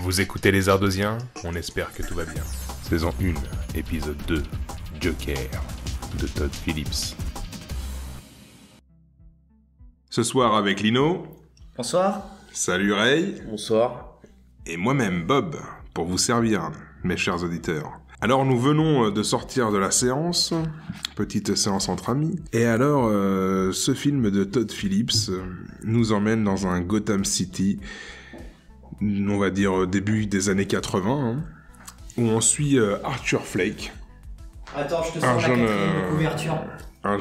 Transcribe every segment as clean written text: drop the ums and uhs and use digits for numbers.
Vous écoutez Les Ardosiens, on espère que tout va bien. Saison 1, épisode 2, Joker, de Todd Phillips. Ce soir avec Lino. Bonsoir. Salut Ray. Bonsoir. Et moi-même Bob, pour vous servir, mes chers auditeurs. Alors nous venons de sortir de la séance, petite séance entre amis, et alors ce film de Todd Phillips nous emmène dans un Gotham City, on va dire début des années 80, où on suit Arthur Fleck. Attends, je te sors la quatrième couverture. Un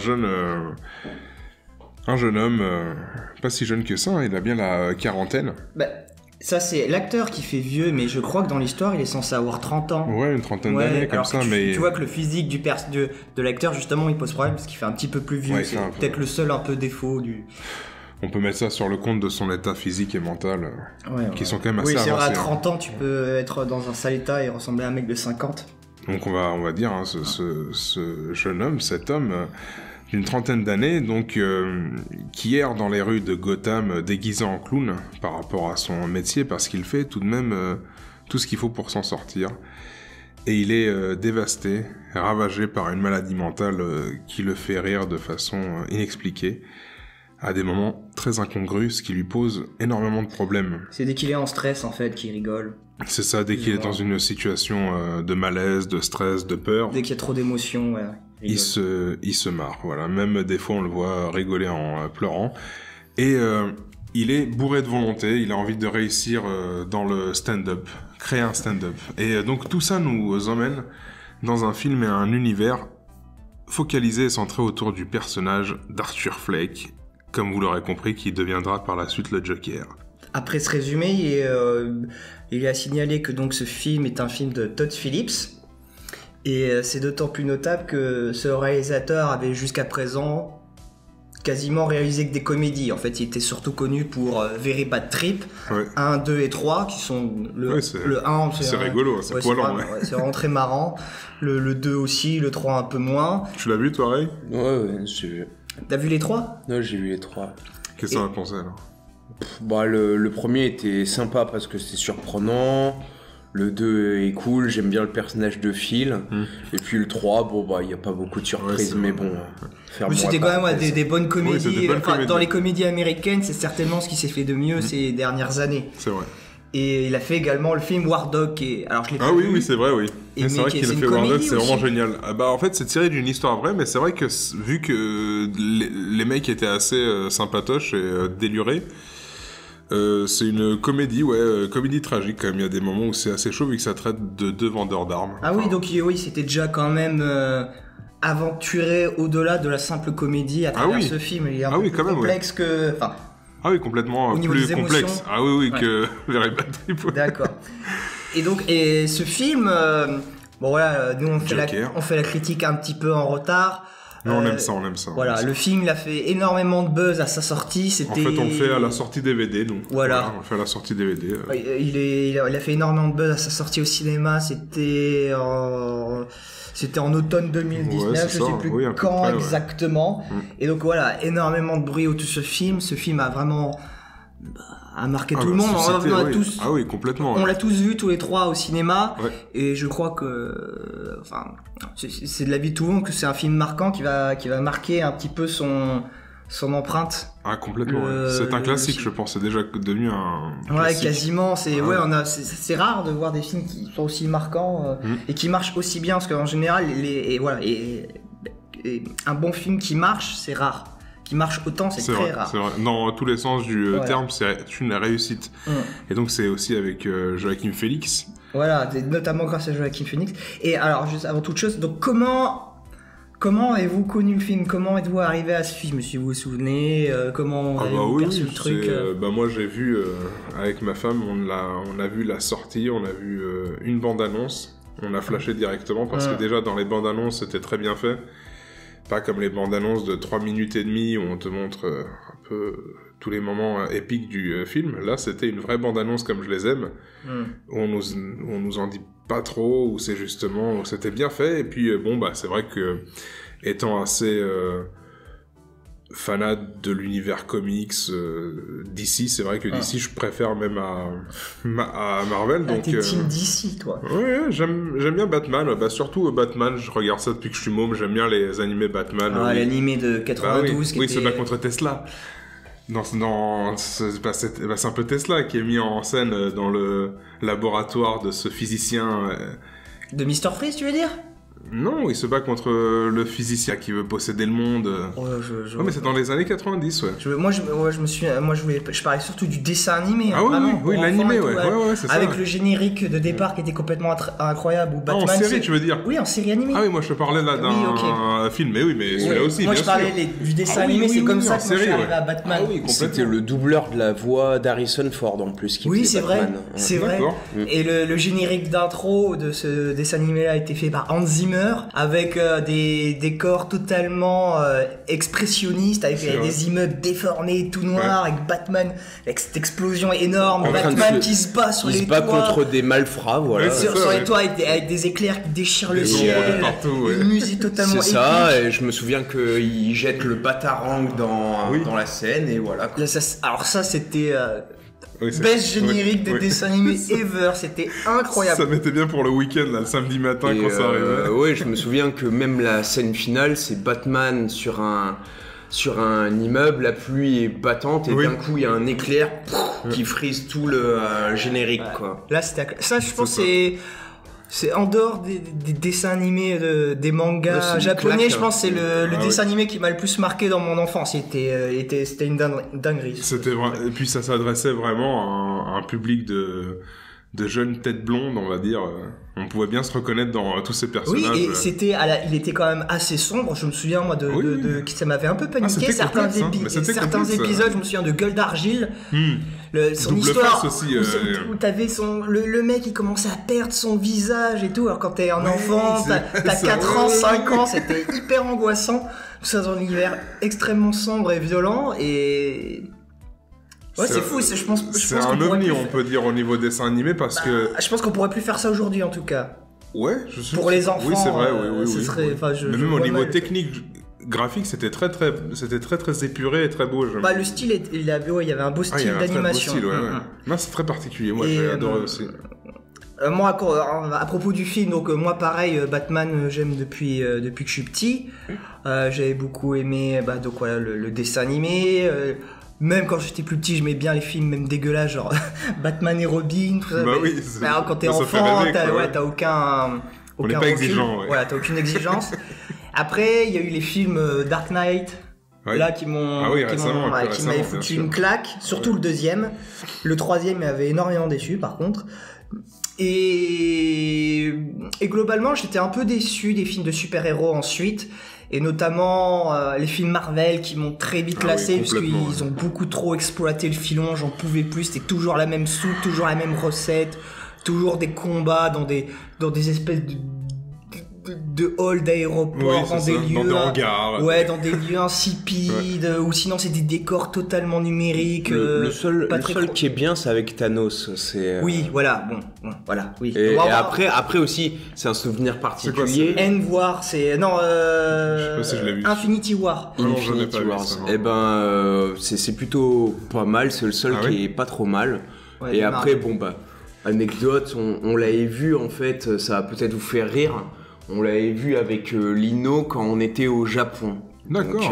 jeune homme, pas si jeune que ça, il a bien la quarantaine. Bah, ça c'est l'acteur qui fait vieux, mais je crois que dans l'histoire il est censé avoir 30 ans. Ouais, une trentaine d'années comme ça, mais... Tu vois que le physique de l'acteur justement il pose problème parce qu'il fait un petit peu plus vieux, ouais, c'est peut-être le seul un peu défaut du... On peut mettre ça sur le compte de son état physique et mental, qui sont quand même assez avancés. Oui, c'est vrai, à 30 ans tu peux être dans un sale état et ressembler à un mec de 50. Donc on va dire, ce jeune homme, cet homme... d'une trentaine d'années, donc qui erre dans les rues de Gotham déguisé en clown par rapport à son métier, parce qu'il fait tout de même tout ce qu'il faut pour s'en sortir. Et il est dévasté, ravagé par une maladie mentale qui le fait rire de façon inexpliquée, à des moments très incongrus, ce qui lui pose énormément de problèmes. C'est dès qu'il est en stress, en fait, qu'il rigole. C'est ça, dès qu'il est dans une situation de malaise, de stress, de peur. Dès qu'il y a trop d'émotions, ouais. Il se marre, voilà. Même des fois, on le voit rigoler en pleurant. Et il est bourré de volonté, il a envie de réussir dans le stand-up, créer un stand-up. Et donc tout ça nous emmène dans un film et un univers focalisé et centré autour du personnage d'Arthur Fleck, comme vous l'aurez compris, qui deviendra par la suite le Joker. Après ce résumé, il est à signaler que donc ce film est un film de Todd Phillips. Et c'est d'autant plus notable que ce réalisateur avait jusqu'à présent quasiment réalisé que des comédies. En fait, il était surtout connu pour Very Bad Trip, 1, 2 et 3, qui sont le 1... C'est rigolo, c'est poilant. C'est vraiment très marrant. Le 2 aussi, le 3 un peu moins. Tu l'as vu, toi, Ray ? Ouais, j'ai vu. T'as vu les 3 ? Ouais, j'ai vu les 3. Qu'est-ce que t'en as pensé, alors ? Bah, le premier était sympa parce que c'était surprenant. Le 2 est cool, j'aime bien le personnage de Phil. Et puis le 3, bon bah il n'y a pas beaucoup de surprises, mais bon... Mais c'était quand même des bonnes comédies. Dans les comédies américaines, c'est certainement ce qui s'est fait de mieux ces dernières années. C'est vrai. Et il a fait également le film War Dog. Alors je l'ai pas vu. Oui, c'est vrai, oui. C'est vrai qu'il a fait War Dog, c'est vraiment génial. En fait, c'est tiré d'une histoire vraie, mais c'est vrai que vu que les mecs étaient assez sympatoches et délurés, c'est une comédie, comédie tragique quand même. Il y a des moments où c'est assez chaud vu que ça traite de 2 vendeurs d'armes. Ah oui, donc oui, c'était déjà quand même aventuré au-delà de la simple comédie à travers ce film. Il est un peu plus complexe que... Ah oui, complètement plus complexe. Ah oui, que Very Bad Trip. D'accord. Et ce film, bon voilà, nous on fait la critique un petit peu en retard. On aime ça. Voilà, le film il a fait énormément de buzz à sa sortie. En fait, on le fait à la sortie DVD, donc. Voilà, on le fait à la sortie DVD. Il a fait énormément de buzz à sa sortie au cinéma. C'était en automne 2019, je sais plus quand exactement. Et donc voilà, énormément de bruit autour de ce film. Ce film a vraiment marqué tout le monde. Complètement. On l'a tous vu tous les 3 au cinéma. Et je crois que, c'est de l'avis de tout le monde que c'est un film marquant qui va marquer un petit peu son empreinte. Ah, complètement. C'est un classique, je pense. C'est déjà devenu un classique. Quasiment. C'est rare de voir des films qui sont aussi marquants et qui marchent aussi bien, parce qu'en général, un bon film qui marche, c'est rare. Qui marche autant, c'est très rare. C'est vrai. Dans tous les sens du terme, c'est une réussite. Et donc c'est aussi avec Joaquin Phoenix. Voilà, notamment grâce à Joaquin Phoenix. Et alors, juste avant toute chose, donc comment avez-vous connu le film ? Comment êtes-vous arrivé à ce film, si vous vous souvenez ? Comment avez-vous perçu le truc ? Moi j'ai vu, avec ma femme, on a vu la sortie, on a vu une bande-annonce. On a flashé directement parce que déjà dans les bandes-annonces c'était très bien fait. Pas comme les bandes-annonces de 3 minutes et demie où on te montre un peu tous les moments épiques du film. Là, c'était une vraie bande-annonce comme je les aime, où on nous en dit pas trop, où c'est justement, où c'était bien fait. Et puis, c'est vrai que, étant assez fanat de l'univers comics DC, c'est vrai que DC je préfère même à Marvel. Ah, donc t'es team DC, toi. Ouais, j'aime bien Batman. Bah surtout Batman, je regarde ça depuis que je suis môme. J'aime bien les animés Batman. Ah, l'animé de 92 oui, c'est pas contre Tesla. C'est un peu Tesla qui est mis en scène dans le laboratoire de ce physicien. De Mr. Freeze, tu veux dire? Non, il se bat contre le physicien qui veut posséder le monde. Ouais, mais c'est dans les années 90, ouais. Je parlais surtout du dessin animé. Ah oui, l'animé, ouais, c'est ça. Avec le générique de départ qui était complètement incroyable. Où Batman, en série, tu veux dire? Oui, en série animée. Ah oui, moi je te parlais là d'un film, mais celui-là aussi, moi bien je parlais du dessin animé, c'est comme ça que moi je suis arrivé à Batman. Ah oui, c'était le doubleur de la voix d'Harrison Ford en plus qui faisait Batman. C'est vrai. Et le générique d'intro de ce dessin animé là a été fait par Hans Zimmer, avec des décors totalement expressionnistes, avec des immeubles déformés, tout noirs, avec Batman, avec cette explosion énorme, Batman qui se bat sur les toits. Il se bat contre des malfrats, voilà. Sur les toits avec des éclairs qui déchirent le ciel, une musique totalement épique. C'est ça, et je me souviens qu'il jette le batarang dans la scène, et voilà. Alors ça, c'était... best générique des dessins animés ever, c'était incroyable. Ça mettait bien pour le week-end, là, le samedi matin quand ça arrivait. Ouais, je me souviens que même la scène finale, c'est Batman sur un immeuble, la pluie est battante et d'un coup il y a un éclair qui frise tout le générique, quoi. Là, ça, je pense, c'est en dehors des dessins animés, des mangas japonais, je pense que c'est le dessin animé qui m'a le plus marqué dans mon enfance. C'était une dinguerie. C'était vrai. Et puis ça s'adressait vraiment à un public de jeunes têtes blondes, on va dire. On pouvait bien se reconnaître dans tous ces personnages. Oui, et il était quand même assez sombre. Je me souviens, moi, ça m'avait un peu paniqué. Certains épisodes, je me souviens de Gueule d'Argile. Son histoire aussi, où t'avais le mec qui commençait à perdre son visage et tout. Alors quand t'es un enfant, t'as 4 ans, 5 ans, c'était hyper angoissant. Tout ça dans un univers extrêmement sombre et violent. Et... ouais, c'est fou, je pense c'est un ovni, on peut dire, au niveau dessin animé, parce que... Je pense qu'on pourrait plus faire ça aujourd'hui, en tout cas. Ouais, je suis... Pour les enfants, oui, c'est vrai, oui. Mais même au niveau technique, graphique, c'était très épuré et très beau. Le style, il y avait un beau style d'animation. Non, c'est très particulier, moi j'ai adoré aussi. Moi, à propos du film, donc moi pareil, Batman, j'aime depuis que je suis petit. J'avais beaucoup aimé le dessin animé. Même quand j'étais plus petit, j'aimais bien les films même dégueulasses, genre Batman et Robin, tout ça. Mais alors, quand t'es enfant, t'as aucun on n'est pas recul. exigeant. Voilà, t'as aucune exigence. Après, il y a eu les films Dark Knight, là qui m'avaient foutu une claque, surtout le deuxième. Le troisième m'avait énormément déçu, par contre. Et globalement, j'étais un peu déçu des films de super-héros ensuite. Et notamment les films Marvel qui m'ont très vite lassé parce qu'ils ont beaucoup trop exploité le filon, j'en pouvais plus, c'était toujours la même soupe, toujours la même recette, toujours des combats dans des espèces de halls d'aéroport, dans des lieux insipides, ou sinon c'est des décors totalement numériques. Le seul qui est bien, c'est avec Thanos. Oui, voilà, voilà, oui. Et après aussi, c'est un souvenir particulier. War, c'est je sais pas si je l'ai vu. Infinity War. Infinity War. C'est plutôt pas mal. C'est le seul qui est pas trop mal. Ouais, et après, anecdote, on l'avait vu en fait. Ça va peut-être vous faire rire. On l'avait vu avec Lino quand on était au Japon. D'accord. Donc,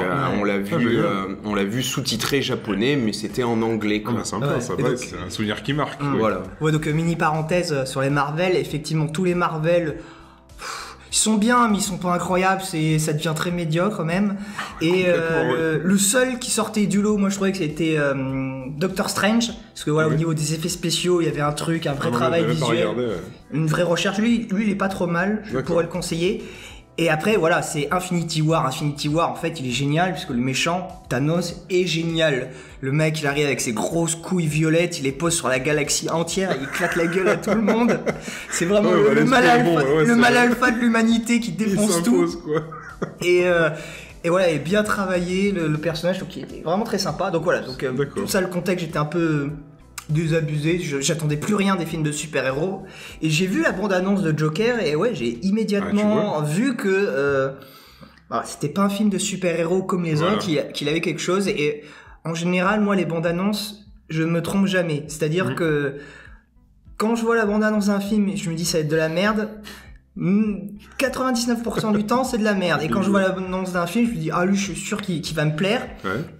on l'a vu sous-titré japonais, mais c'était en anglais. Quoi. Sympa, c'est un souvenir qui marque. Voilà. Ouais, donc mini parenthèse sur les Marvel. Effectivement, tous les Marvel, ils sont bien, mais ils sont pas incroyables. Ça devient très médiocre même. Et le seul qui sortait du lot, moi je trouvais que c'était Doctor Strange, parce que au niveau des effets spéciaux, il y avait un vrai travail visuel, une vraie recherche. Lui, il est pas trop mal. Je pourrais le conseiller. Et après, c'est Infinity War. Infinity War, en fait, il est génial, puisque le méchant, Thanos, est génial. Le mec, il arrive avec ses grosses couilles violettes, il les pose sur la galaxie entière, et il claque la gueule à tout le monde. C'est vraiment le mal alpha de l'humanité qui défonce tout. Et voilà, et bien travaillé, le personnage, donc il était vraiment très sympa. Donc voilà, tout ça, le contexte, j'étais un peu désabusé, j'attendais plus rien des films de super-héros, et j'ai vu la bande-annonce de Joker, et j'ai immédiatement vu que c'était pas un film de super-héros comme les autres, qu'il avait quelque chose. Et en général, moi, les bandes-annonces, je me trompe jamais. C'est-à-dire que quand je vois la bande-annonce d'un film, je me dis ça va être de la merde. 99% du temps, c'est de la merde. Et quand je vois la bande-annonce d'un film, je me dis lui, je suis sûr qu'il va me plaire.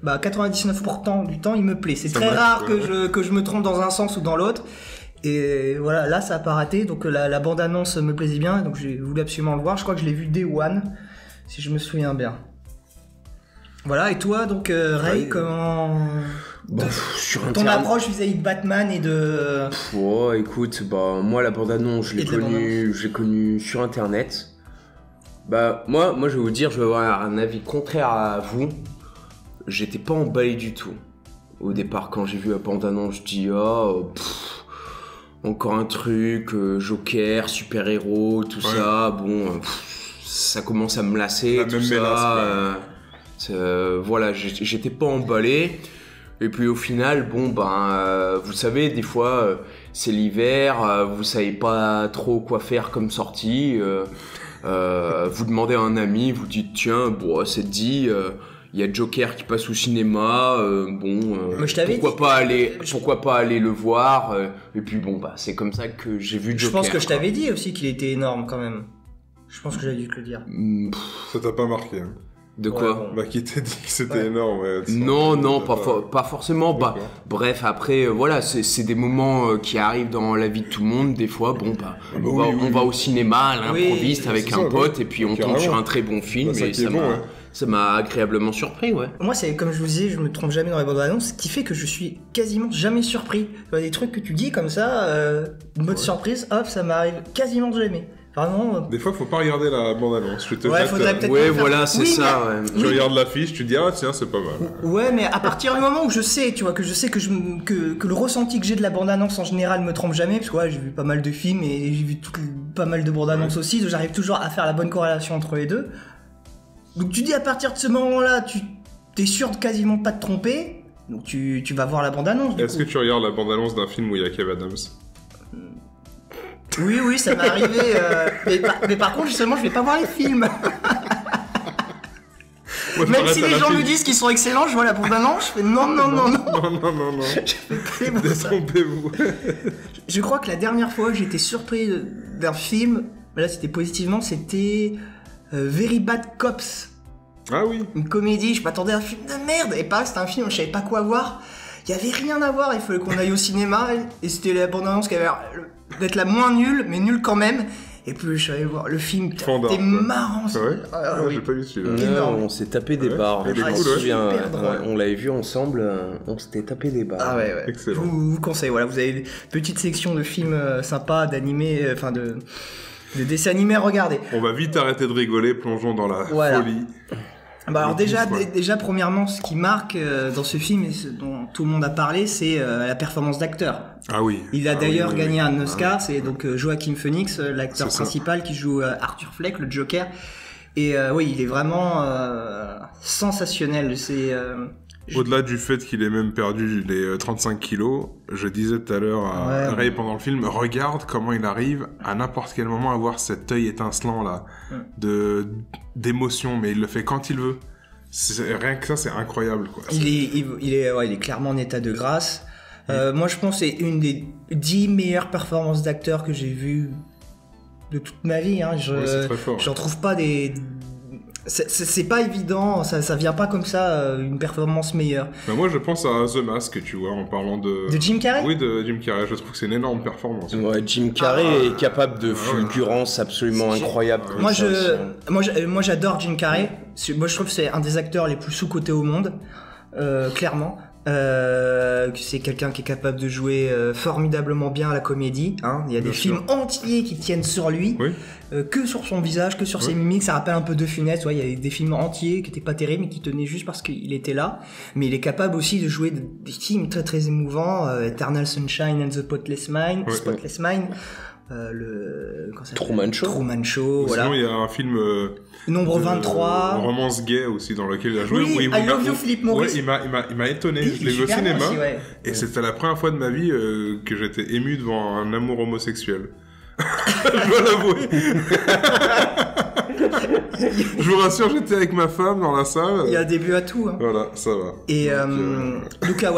99% du temps, il me plaît. C'est très rare que je me trompe dans un sens ou dans l'autre. Et voilà, là, ça a pas raté. Donc la bande-annonce me plaisait bien. Donc j'ai voulu absolument le voir. Je crois que je l'ai vu Day One, si je me souviens bien. Voilà. Et toi, donc Ray, comment ton approche vis-à-vis de Batman et de... écoute, moi la bande-annonce, je l'ai connue sur internet. Moi je vais vous dire, je vais avoir un avis contraire à vous. J'étais pas emballé du tout. Au départ, quand j'ai vu la bande-annonce, je dis encore un truc, Joker, super-héros, tout ça, ça commence à me lasser, tout ça. Voilà, j'étais pas emballé. Et puis au final, vous savez, des fois, c'est l'hiver, vous savez pas trop quoi faire comme sortie. Vous demandez à un ami, vous dites tiens, c'est dit, il y a Joker qui passe au cinéma, pourquoi pas aller le voir. Et puis c'est comme ça que j'ai vu Joker. Je pense que je t'avais dit aussi qu'il était énorme quand même. Je pense que j'avais dû te le dire. Ça t'a pas marqué hein. De quoi? Qui t'a dit que c'était énorme. Non, pas forcément. Bref, après, voilà, c'est des moments qui arrivent dans la vie de tout le monde. Des fois, on va au cinéma, à l'improviste avec un pote, et puis on tombe sur un très bon film, et ça m'a agréablement surpris, ouais. Moi, c'est comme je vous disais, je me trompe jamais dans les bandes annonces, ce qui fait que je suis quasiment jamais surpris. Des trucs que tu dis comme ça, mode surprise, hop, ça m'arrive quasiment jamais. Vraiment. Des fois, faut pas regarder la bande-annonce. Faudrait peut-être. Ouais, voilà, c'est ça. Tu regardes l'affiche, tu dis tiens, c'est pas mal. Ouais, mais à partir du moment où je sais, tu vois, que le ressenti que j'ai de la bande-annonce en général me trompe jamais, parce que j'ai vu pas mal de films et j'ai vu pas mal de bandes-annonces aussi, donc j'arrive toujours à faire la bonne corrélation entre les deux. Donc tu dis à partir de ce moment-là, tu t'es sûr de quasiment pas te tromper, donc tu vas voir la bande-annonce. Est-ce que tu regardes la bande-annonce d'un film où il y a Kev Adams? Oui, ça m'est arrivé. Mais par contre, justement, je vais pas voir les films. Même si les gens me disent qu'ils sont excellents, je vois la bande-annonce, je fais non. Non. Détrompez-vous. Je crois que la dernière fois que j'étais surpris d'un film, là c'était positivement, c'était Very Bad Cops. Ah oui. Une comédie, je m'attendais à un film de merde. Et pareil, c'était un film, je savais pas quoi voir. Il y avait rien à voir, il fallait qu'on aille au cinéma. Et c'était la bande-annonce qui avait l'air d'être la moins nulle, mais nulle quand même. Et puis je suis allé voir le film, c'était marrant. C'est vrai? J'ai pas vu celui-là. On s'est tapé des barres. On l'avait vu ensemble, on s'était tapé des barres. Ah ouais. Je vous conseille, voilà, vous avez une petite section de films sympas, d'animés, de dessins animés à regarder. On va vite arrêter de rigoler, plongeons dans la folie. Alors déjà premièrement, ce qui marque dans ce film et ce dont tout le monde a parlé, c'est la performance d'acteur. Ah oui. Il a d'ailleurs gagné un Oscar, c'est donc Joaquin Phoenix, l'acteur principal qui joue Arthur Fleck, le Joker. Et il est vraiment sensationnel. Au-delà du fait qu'il ait même perdu les 35 kilos, je disais tout à l'heure à Ray pendant le film, regarde comment il arrive à n'importe quel moment à avoir cet œil étincelant là, d'émotion, mais il le fait quand il veut. Rien que ça, c'est incroyable, quoi. Il est clairement en état de grâce. Moi, je pense que c'est une des 10 meilleures performances d'acteur que j'ai vues de toute ma vie. C'est très fort. J'en trouve pas des... C'est pas évident, ça vient pas comme ça, une performance meilleure. Moi je pense à The Mask, tu vois, en parlant de... De Jim Carrey? Oui, de Jim Carrey, je trouve que c'est une énorme performance. Ouais, Jim Carrey est capable de fulgurance absolument incroyable. Moi j'adore Jim Carrey, moi je trouve que c'est un des acteurs les plus sous-cotés au monde, clairement. C'est quelqu'un qui est capable de jouer formidablement bien à la comédie. Il y a des films entiers qui tiennent sur lui, que sur son visage, que sur ses mimiques. Ça rappelle un peu De Funès. Il y a des films entiers qui étaient pas terribles, mais qui tenaient juste parce qu'il était là. Mais il est capable aussi de jouer des films très très émouvants. Eternal Sunshine and the Spotless Mind. Truman Show. Voilà. Sinon il y a un film Nombre 23, romance gay aussi dans lequel il a joué. Oui, I Love You Philip Morris. Il m'a étonné. Je l'ai vu au cinéma et c'était la première fois de ma vie que j'étais ému devant un amour homosexuel. Je dois l'avouer. Je vous rassure, j'étais avec ma femme dans la salle. Il y a un début à tout. Hein. Voilà, ça va. Et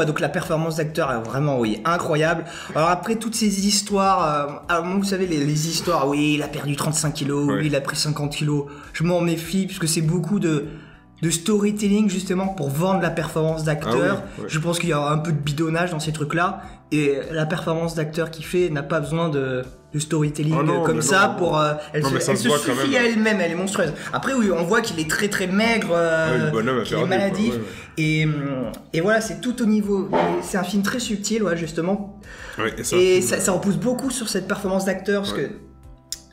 donc la performance d'acteur est vraiment, incroyable. Alors après, toutes ces histoires, vous savez, les histoires, oui, il a perdu 35 kilos, oui, il a pris 50 kilos. Je m'en méfie, puisque c'est beaucoup de storytelling, justement, pour vendre la performance d'acteur. Je pense qu'il y a un peu de bidonnage dans ces trucs-là. Et la performance d'acteur qu'il fait n'a pas besoin de storytelling comme ça pour elle se suffit à elle-même, elle est monstrueuse. Après oui, on voit qu'il est très très maigre, qu'il est maladif et voilà, c'est tout au niveau, c'est un film très subtil justement. Et ça repousse beaucoup sur cette performance d'acteur parce que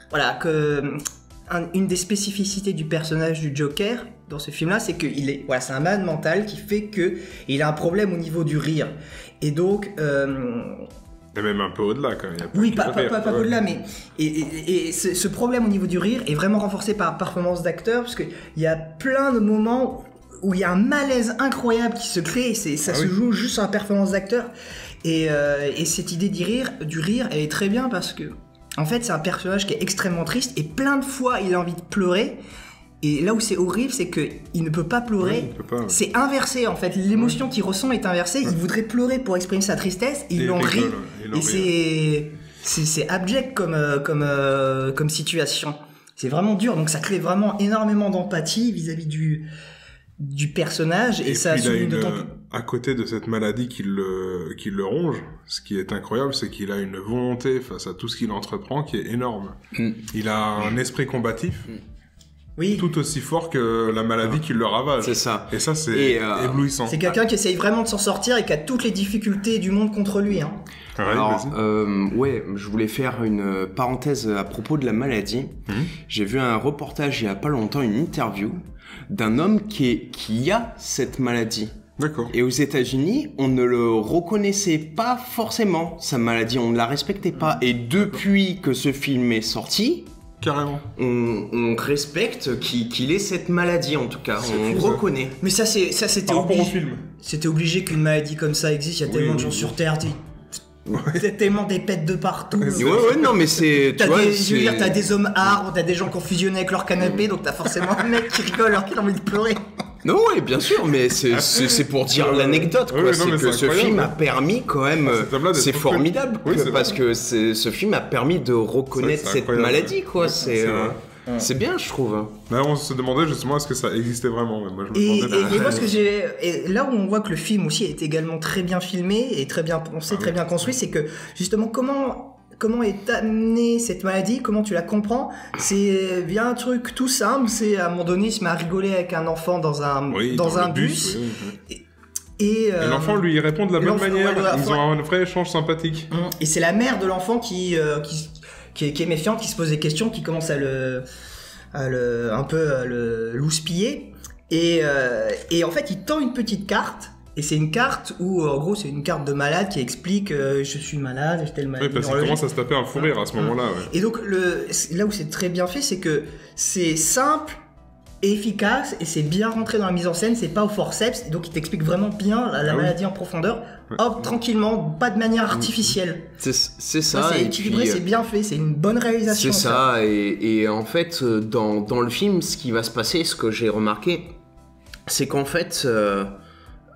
voilà une des spécificités du personnage du Joker dans ce film-là, c'est que c'est un malade mental qui fait que il a un problème au niveau du rire. Et donc et même un peu au-delà quand même. Oui, pas au-delà, mais et ce problème au niveau du rire est vraiment renforcé par la performance d'acteur, parce qu'il y a plein de moments où il y a un malaise incroyable qui se crée, et ça se joue juste sur la performance d'acteur. Et cette idée du rire, elle est très bien parce que en fait c'est un personnage qui est extrêmement triste et plein de fois il a envie de pleurer. Et là où c'est horrible, c'est qu'il ne peut pas pleurer. C'est inversé en fait. L'émotion qu'il ressent est inversée. Il voudrait pleurer pour exprimer sa tristesse. Il en rit. Et c'est abject comme situation. C'est vraiment dur. Donc ça crée vraiment énormément d'empathie vis-à-vis du personnage. Et ça souligne d'autant plus. À côté de cette maladie qui le ronge, ce qui est incroyable, c'est qu'il a une volonté face à tout ce qu'il entreprend qui est énorme. Il a un esprit combatif. Oui. Tout aussi fort que la maladie qui le ravage. C'est ça. Et ça, c'est éblouissant. C'est quelqu'un qui essaye vraiment de s'en sortir et qui a toutes les difficultés du monde contre lui. Hein. Alors, je voulais faire une parenthèse à propos de la maladie. J'ai vu un reportage il y a pas longtemps, une interview d'un homme qui a cette maladie. D'accord. Et aux États-Unis, on ne le reconnaissait pas forcément, sa maladie, on ne la respectait pas. Et depuis que ce film est sorti, carrément, on respecte qu'il ait cette maladie, en tout cas, on reconnaît. Mais ça c'était obligé. C'était obligé qu'une maladie comme ça existe. Il y a tellement de gens sur Terre. T'as tellement des pètes de partout. Non, mais c'est. Je veux dire, t'as des hommes arbres, t'as des gens qui ont fusionné avec leur canapé, donc t'as forcément un mec qui rigole alors qu'il a envie de pleurer. Non, oui, bien sûr, mais c'est pour dire l'anecdote, quoi. C'est que ce film a permis quand même. C'est formidable, parce que ce film a permis de reconnaître cette maladie, quoi. C'est bien, je trouve. Là, on se demandait justement est-ce que ça existait vraiment. Moi, je me demandais. Et moi, là où on voit que le film aussi est également très bien filmé et très bien pensé, très bien construit, c'est que justement comment est amenée cette maladie, comment tu la comprends, c'est bien un truc tout simple. C'est à un moment donné, il se met à rigoler avec un enfant dans un bus. Et l'enfant lui répond de la bonne manière. Ils ont un vrai échange sympathique. Et c'est la mère de l'enfant qui est méfiante, qui se pose des questions, qui commence à le louspiller. Et en fait, il tend une petite carte. Et c'est une carte où, en gros, c'est une carte de malade qui explique je suis malade, j'ai telle maladie. Oui, parce qu'il commence à se taper un fou rire à ce moment-là. Ouais. Et donc, là où c'est très bien fait, c'est que c'est simple et efficace, et c'est bien rentré dans la mise en scène, c'est pas au forceps, et donc il t'explique vraiment bien la maladie en profondeur, tranquillement, pas de manière artificielle. C'est ça. C'est équilibré, c'est bien fait, c'est une bonne réalisation. C'est ça, et en fait, dans le film, ce qui va se passer, ce que j'ai remarqué, c'est qu'en fait,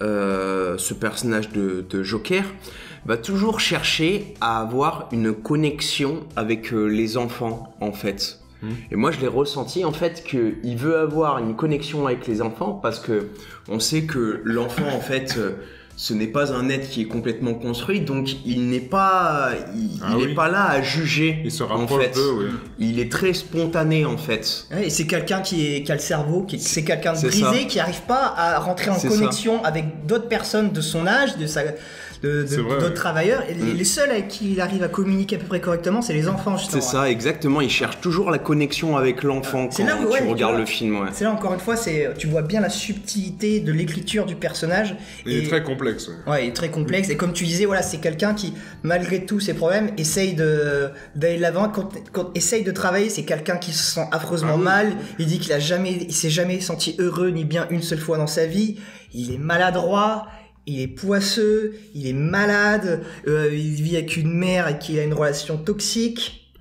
ce personnage de Joker va toujours chercher à avoir une connexion avec les enfants, en fait. Et moi, je l'ai ressenti, en fait, qu'il veut avoir une connexion avec les enfants parce que on sait que l'enfant, en fait, ce n'est pas un être qui est complètement construit, donc il n'est pas, pas là à juger. Il se rapproche d'eux, oui. Il est très spontané, en fait. Ouais, et c'est quelqu'un qui a le cerveau, c'est quelqu'un de brisé, qui n'arrive pas à rentrer en connexion avec d'autres personnes de son âge, d'autres travailleurs, et les seuls avec qui il arrive à communiquer à peu près correctement, c'est les enfants, justement. C'est ça, exactement. Il cherche toujours la connexion avec l'enfant quand tu regardes le film. Ouais. C'est là, encore une fois, tu vois bien la subtilité de l'écriture du personnage. Il est très complexe. Ouais, il est très complexe. Et comme tu disais, voilà, c'est quelqu'un qui, malgré tous ses problèmes, essaye d'aller de l'avant. Quand essaye de travailler, c'est quelqu'un qui se sent affreusement mal. Il dit qu'il s'est jamais senti heureux ni bien une seule fois dans sa vie. Il est maladroit. Il est poisseux, il est malade, il vit avec une mère avec qui il a une relation toxique.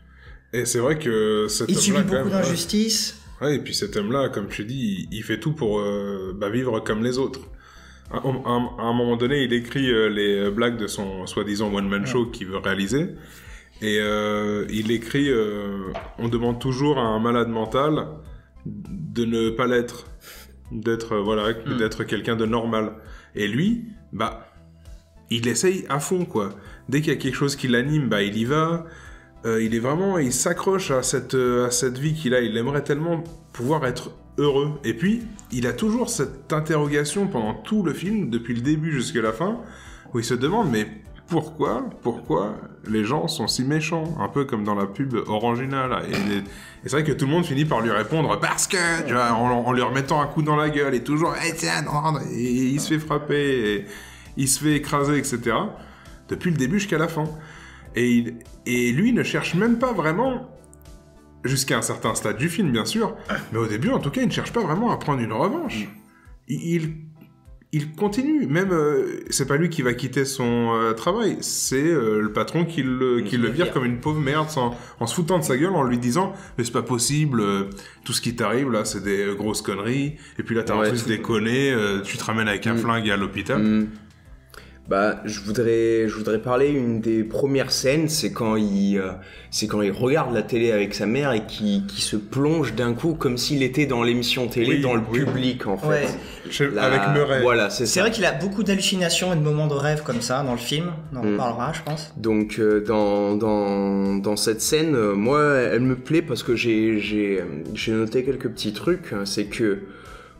Et c'est vrai que il subit beaucoup d'injustices. Ouais, et puis cet homme-là, comme tu dis, il fait tout pour vivre comme les autres. À un moment donné, il écrit les blagues de son soi-disant one-man show qu'il veut réaliser. Et il écrit on demande toujours à un malade mental de ne pas l'être, d'être quelqu'un de normal. Et lui, il essaye à fond, quoi. Dès qu'il y a quelque chose qui l'anime, il y va. Il s'accroche à cette vie qu'il a. Il aimerait tellement pouvoir être heureux. Et puis, il a toujours cette interrogation pendant tout le film, depuis le début jusqu'à la fin, où il se demande, mais pourquoi les gens sont si méchants? Un peu comme dans la pub Orangina, là. Et c'est vrai que tout le monde finit par lui répondre, parce que, tu vois, en lui remettant un coup dans la gueule, et toujours, tiens, non, et il se fait frapper, et il se fait écraser, etc. Depuis le début jusqu'à la fin. Et lui ne cherche même pas vraiment, jusqu'à un certain stade du film, bien sûr, mais au début, en tout cas, il ne cherche pas vraiment à prendre une revanche. Il continue, même, c'est pas lui qui va quitter son travail, c'est le patron qui le vire comme une pauvre merde, en se foutant de sa gueule, en lui disant « Mais c'est pas possible, tout ce qui t'arrive, là, c'est des grosses conneries, et puis là, t'as en plus déconné, tu te ramènes avec un flingue à l'hôpital. » Je voudrais parler, une des premières scènes, c'est quand il regarde la télé avec sa mère et qui se plonge d'un coup comme s'il était dans l'émission télé, dans le public, en fait. Ouais. Avec Murray. Voilà, c'est vrai qu'il a beaucoup d'hallucinations et de moments de rêve comme ça dans le film. On en parlera, je pense. Donc, dans cette scène, moi, elle me plaît parce que j'ai noté quelques petits trucs. C'est que,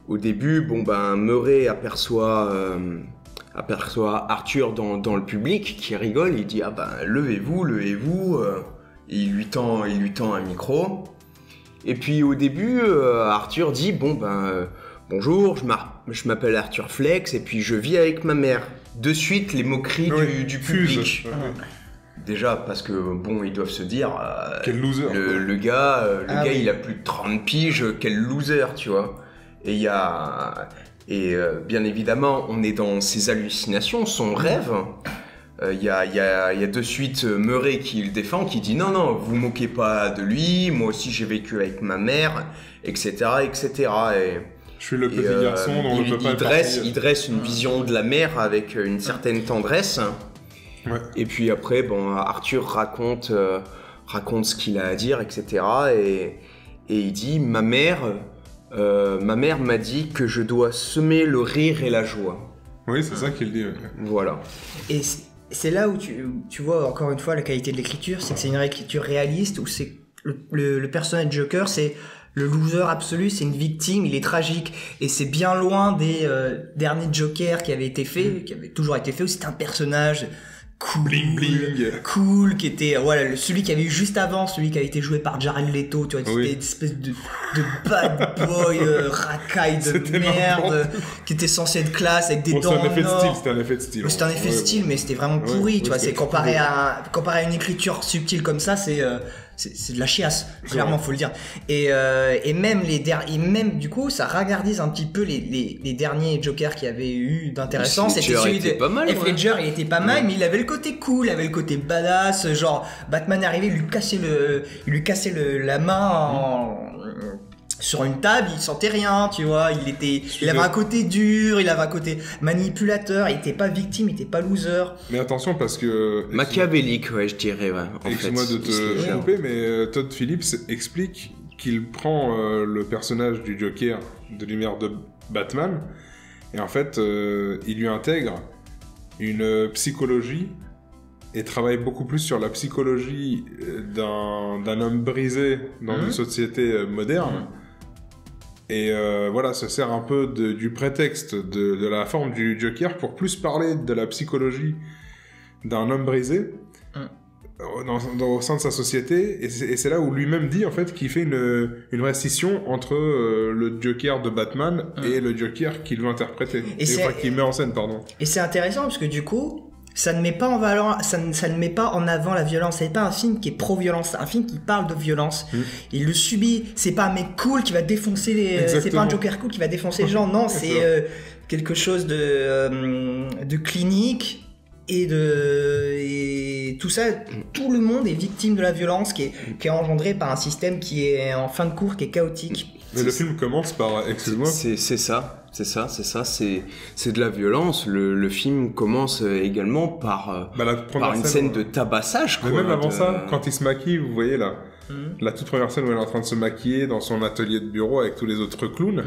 au début, Murray aperçoit Arthur dans le public qui rigole, il dit levez-vous, il lui tend un micro. Et puis au début, Arthur dit bonjour, je m'appelle Arthur Flex et puis je vis avec ma mère. De suite les moqueries du public. Déjà parce que ils doivent se dire quel loser. Le gars il a plus de 30 piges, quel loser, tu vois. Et bien évidemment, on est dans ses hallucinations, son rêve. Il y a de suite Murray qui le défend, qui dit non, vous moquez pas de lui, moi aussi j'ai vécu avec ma mère, etc. Et je suis le petit garçon dont on ne peut pas il dresse une vision de la mère avec une certaine tendresse. Ouais. Et puis après, Arthur raconte ce qu'il a à dire, etc. Et il dit ma mère m'a dit que je dois semer le rire et la joie. Oui, c'est ça qu'il dit. Ouais. Voilà. Et c'est là où tu vois encore une fois la qualité de l'écriture, c'est que c'est une écriture réaliste où c'est le personnage de Joker, c'est le loser absolu, c'est une victime, il est tragique et c'est bien loin des derniers Jokers qui avaient toujours été faits où c'était un personnage cool, qui était celui qui avait eu juste avant, celui qui avait été joué par Jared Leto, tu vois, c'était une espèce de bad boy racaille de merde qui était censé être classe avec des dents en or. C'était un effet de style. C'était un effet de style, mais c'était vraiment pourri, tu vois, c'est comparé à une écriture subtile comme ça, c'est de la chiasse, clairement, faut le dire. Et même du coup, ça ravardise un petit peu les derniers Jokers qui avaient eu d'intéressant. C'était celui de Heath Ledger, il était pas mal, mais il avait le côté cool, il avait le côté badass, genre Batman est arrivé, il lui cassait la main sur une table, il sentait rien, tu vois, il avait un côté dur, il avait un côté manipulateur, il était pas victime, il était pas loser. Mais attention parce que... Machiavélique, je dirais, excuse-moi de te couper, mais Todd Phillips explique qu'il prend le personnage du Joker de l'univers de Batman, et en fait, il lui intègre une psychologie et travaille beaucoup plus sur la psychologie d'un homme brisé dans une société moderne. Et se sert un peu du prétexte de la forme du Joker pour plus parler de la psychologie d'un homme brisé au sein de sa société. Et c'est là où lui-même dit en fait qu'il fait une vraie scission entre le Joker de Batman et le Joker qu'il veut interpréter. Qu'il met en scène, pardon. Et c'est intéressant parce que du coup, ça ne met pas en valeur, ça ne met pas en avant la violence. C'est pas un film qui est pro-violence, c'est un film qui parle de violence. Il le subit. C'est pas un mec cool qui va défoncer c'est pas un Joker cool qui va défoncer les gens. Non, c'est quelque chose de clinique et tout ça. Tout le monde est victime de la violence qui est engendrée par un système qui est en fin de cours, qui est chaotique. Mais le film commence par... Excuse-moi. C'est ça. C'est de la violence. Le film commence également par une scène de tabassage. Mais même avant ça, quand il se maquille, vous voyez là, la toute première scène où elle est en train de se maquiller dans son atelier de bureau avec tous les autres clowns.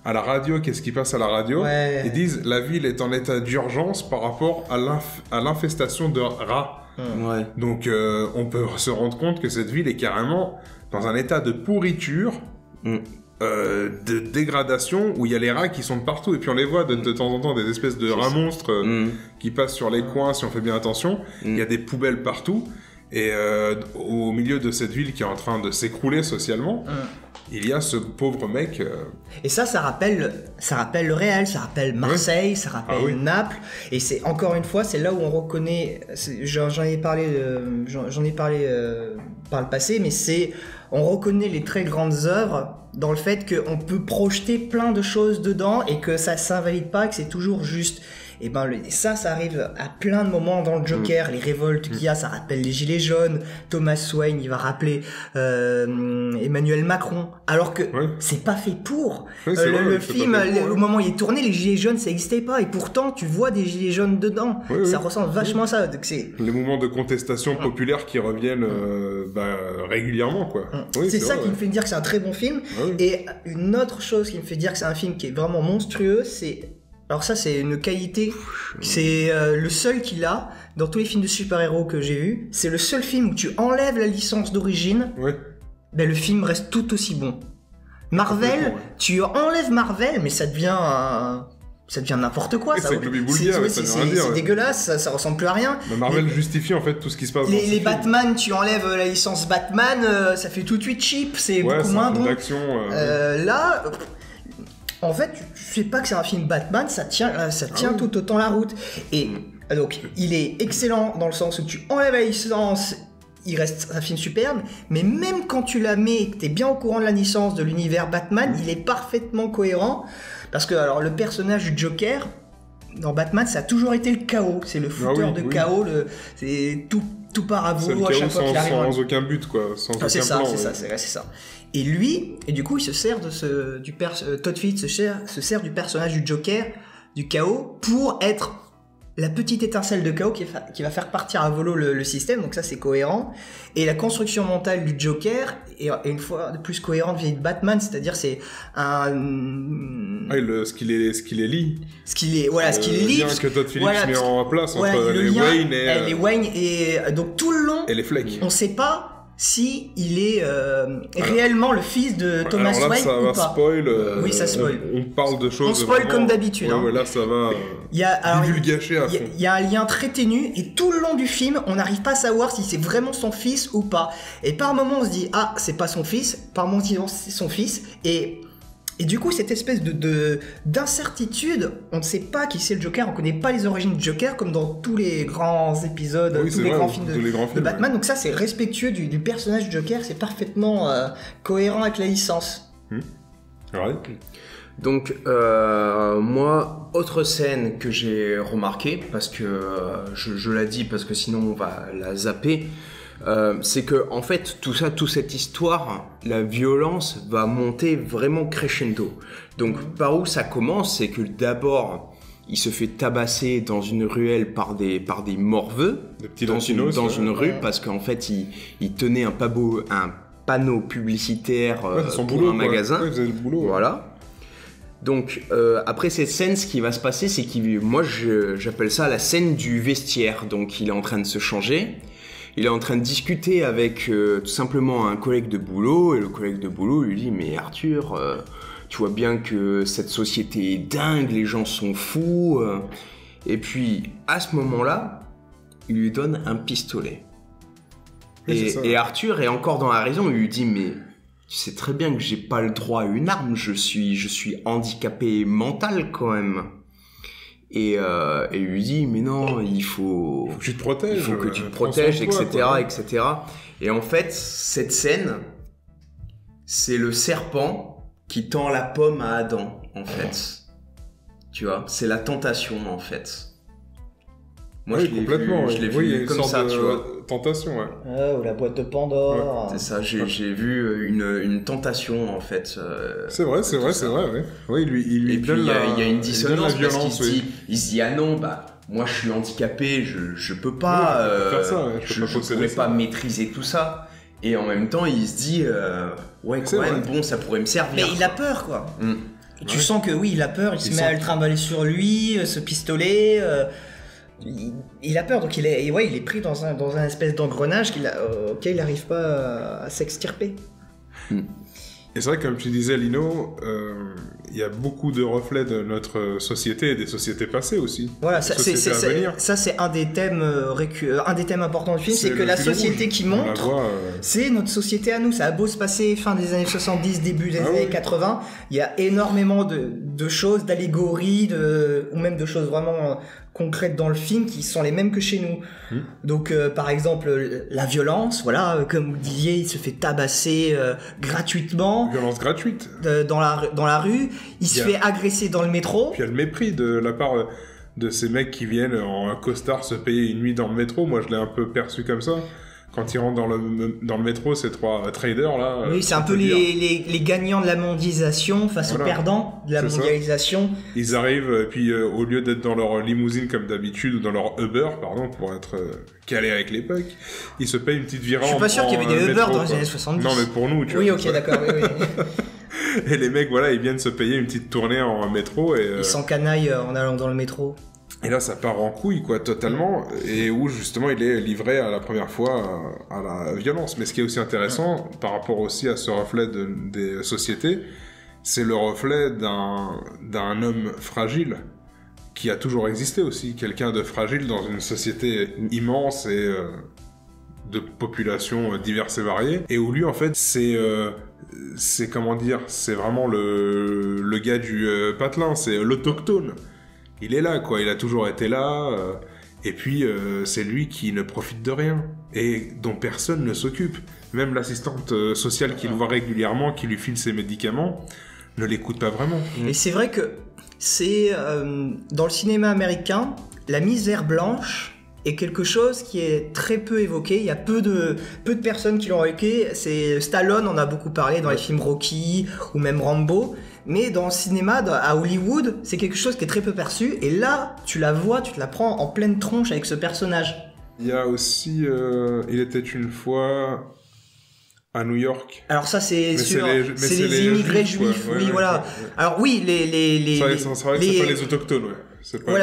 À la radio, qu'est-ce qui passe à la radio? Ils disent la ville est en état d'urgence par rapport à l'infestation de rats. Ouais. Donc on peut se rendre compte que cette ville est carrément dans un état de pourriture, de dégradation, où il y a les rats qui sont de partout. Et puis on les voit de temps en temps, des espèces de rats monstres qui passent sur les coins si on fait bien attention. Il y a des poubelles partout. Et au milieu de cette ville qui est en train de s'écrouler socialement, il y a ce pauvre mec. Et ça rappelle le réel, ça rappelle Marseille, ça rappelle Naples. Et c'est encore une fois, c'est là où on reconnaît. J'en ai parlé par le passé, mais on reconnaît les très grandes œuvres dans le fait qu'on peut projeter plein de choses dedans et que ça s'invalide pas, que c'est toujours juste. Et ben ça arrive à plein de moments dans le Joker, les révoltes qu'il y a, ça rappelle les Gilets jaunes, Thomas Wayne, il va rappeler Emmanuel Macron, alors que c'est pas fait pour. Le film, au moment où il est tourné, les Gilets jaunes, ça n'existait pas, et pourtant tu vois des Gilets jaunes dedans, ça ressemble vachement à ça. Donc les mouvements de contestation populaire qui reviennent régulièrement, quoi. C'est ça qui me fait dire que c'est un très bon film. Et une autre chose qui me fait dire que c'est un film qui est vraiment monstrueux, c'est... Alors ça, c'est une qualité, c'est le seul qu'il a dans tous les films de super-héros que j'ai vus. C'est le seul film où tu enlèves la licence d'origine, ben le film reste tout aussi bon. Marvel, tu enlèves Marvel, mais ça devient n'importe quoi. C'est dégueulasse, ça ressemble plus à rien. Marvel justifie en fait tout ce qui se passe. Les Batman, tu enlèves la licence Batman, ça fait tout de suite cheap, c'est beaucoup moins bon. Là... En fait, tu sais pas que c'est un film Batman, ça tient tout autant la route. Et donc, il est excellent dans le sens où tu enlèves la licence, il reste un film superbe, mais même quand tu la mets et que t'es bien au courant de la licence de l'univers Batman, il est parfaitement cohérent. Parce que alors, le personnage du Joker, dans Batman, ça a toujours été le chaos. C'est le fouteur de chaos, c'est tout part à volo à chaque fois qu'il arrive. Sans aucun but, quoi. Sans aucun plan. C'est ça. Et lui, et du coup, il se sert Todd Phillips se sert du personnage du Joker, du chaos, pour être la petite étincelle de chaos qui va faire partir à volo le système. Donc ça, c'est cohérent. Et la construction mentale du Joker est une fois de plus cohérente vis-à-vis de Batman, c'est-à-dire c'est ce qu'il est lie. Ce qu'il lie. Le lien que Todd Phillips met en place entre les Wayne et donc tout le long. Et les flics. On sait pas si il est réellement le fils de Thomas Wayne ça ou va pas. Spoil. Oui, ça spoil. On parle de choses. On spoil comme d'habitude. Là, ça va divulgacher à fond. Il y a un lien très ténu et tout le long du film, on n'arrive pas à savoir si c'est vraiment son fils ou pas. Et par moment, on se dit c'est pas son fils. Par moment, on se dit c'est son fils. Et du coup, cette espèce d'incertitude, on ne sait pas qui c'est le Joker, on connaît pas les origines du Joker, comme dans tous les grands épisodes, tous les grands films de Batman. Donc ça, c'est respectueux du personnage du Joker, c'est parfaitement cohérent avec la licence. Donc, moi, autre scène que j'ai remarquée, parce que je la dis, parce que sinon on va la zapper, c'est que en fait toute cette histoire, la violence va monter vraiment crescendo. Donc par où ça commence, c'est que d'abord il se fait tabasser dans une ruelle par des morveux dans une rue, parce qu'en fait il tenait un panneau publicitaire pour un magasin. Il faisait le boulot. Voilà. Donc après cette scène, ce qui va se passer, c'est j'appelle ça la scène du vestiaire. Donc il est en train de se changer. Il est en train de discuter avec tout simplement un collègue de boulot, et le collègue de boulot lui dit « Mais Arthur, tu vois bien que cette société est dingue, les gens sont fous. » Et puis, à ce moment-là, il lui donne un pistolet. Et Arthur est encore dans la raison, il lui dit « Mais tu sais très bien que j'ai pas le droit à une arme, je suis handicapé mental quand même. » Et il lui dit mais non, il faut que tu te protèges, etc. Et en fait, cette scène, c'est le serpent qui tend la pomme à Adam, en fait. Tu vois, c'est la tentation, en fait. Moi, oui, complètement. Je l'ai oui, vu comme ça, tu vois. Tentation, ouais. Ah, ou la boîte de Pandore. Ouais. C'est ça, j'ai vu une tentation, en fait. C'est vrai, ouais. Oui, il lui donne il y a une dissonance parce qu'il se dit, ah non, bah, moi je suis handicapé, je peux pas, faire ça, ouais, je pourrais pas maîtriser tout ça. Et en même temps, il se dit, ouais, quand même, bon, ça pourrait me servir. Mais il a peur, quoi. Tu sens que oui, il a peur, il se met à le trimballer sur lui, ce pistolet. Il a peur, donc il est pris dans un espèce d'engrenage auquel il n'arrive pas à s'extirper. Et c'est vrai, comme tu disais, Lino, il y a beaucoup de reflets de notre société et des sociétés passées aussi. Voilà, ça c'est un des thèmes importants du film, c'est que la société qui montre, c'est notre société à nous. Ça a beau se passer fin des années 70, début des années 80, il y a énormément de choses, d'allégories, ou même de choses vraiment concrètes dans le film qui sont les mêmes que chez nous. Donc par exemple la violence, voilà, comme vous disiez, il se fait tabasser gratuitement. Violence gratuite. Dans la rue, il se fait agresser dans le métro. Puis il y a le mépris de la part de ces mecs qui viennent en costard se payer une nuit dans le métro. Moi je l'ai un peu perçu comme ça. Quand ils rentrent dans le métro, ces trois traders là. Oui, c'est un peu les gagnants de la mondialisation face aux perdants de la mondialisation. Ça. Ils arrivent, et puis au lieu d'être dans leur limousine comme d'habitude, ou dans leur Uber, pardon, pour être calé avec l'époque, ils se payent une petite virée. Je suis pas sûr qu'il y avait des Uber dans les années 70. Non, mais pour nous, tu vois. Oui, ok, d'accord, oui. Et les mecs, voilà, ils viennent se payer une petite tournée en métro et... Ils s'encanaillent en allant dans le métro. Et là, ça part en couille, quoi, totalement, et où, justement, il est livré à la première fois à la violence. Mais ce qui est aussi intéressant, par rapport aussi à ce reflet des sociétés, c'est le reflet d'un homme fragile, qui a toujours existé aussi, quelqu'un de fragile dans une société immense et de populations diverses et variées, et où lui, en fait, c'est comment dire, c'est vraiment le gars du patelin, c'est l'autochtone. Il est là, quoi, il a toujours été là, et puis c'est lui qui ne profite de rien, et dont personne ne s'occupe. Même l'assistante sociale qui le voit régulièrement, qui lui file ses médicaments, ne l'écoute pas vraiment. Et c'est vrai que c'est, dans le cinéma américain, la misère blanche est quelque chose qui est très peu évoqué. Il y a peu de personnes qui l'ont évoqué. C'est Stallone, on a beaucoup parlé dans les films Rocky ou même Rambo. Mais dans le cinéma, à Hollywood, c'est quelque chose qui est très peu perçu. Et là, tu la vois, tu te la prends en pleine tronche avec ce personnage. Il y a aussi Il était une fois à New York. Alors ça, c'est les immigrés juifs, oui, voilà. Ouais. Alors oui, c'est vrai que c'est pas les autochtones, ouais.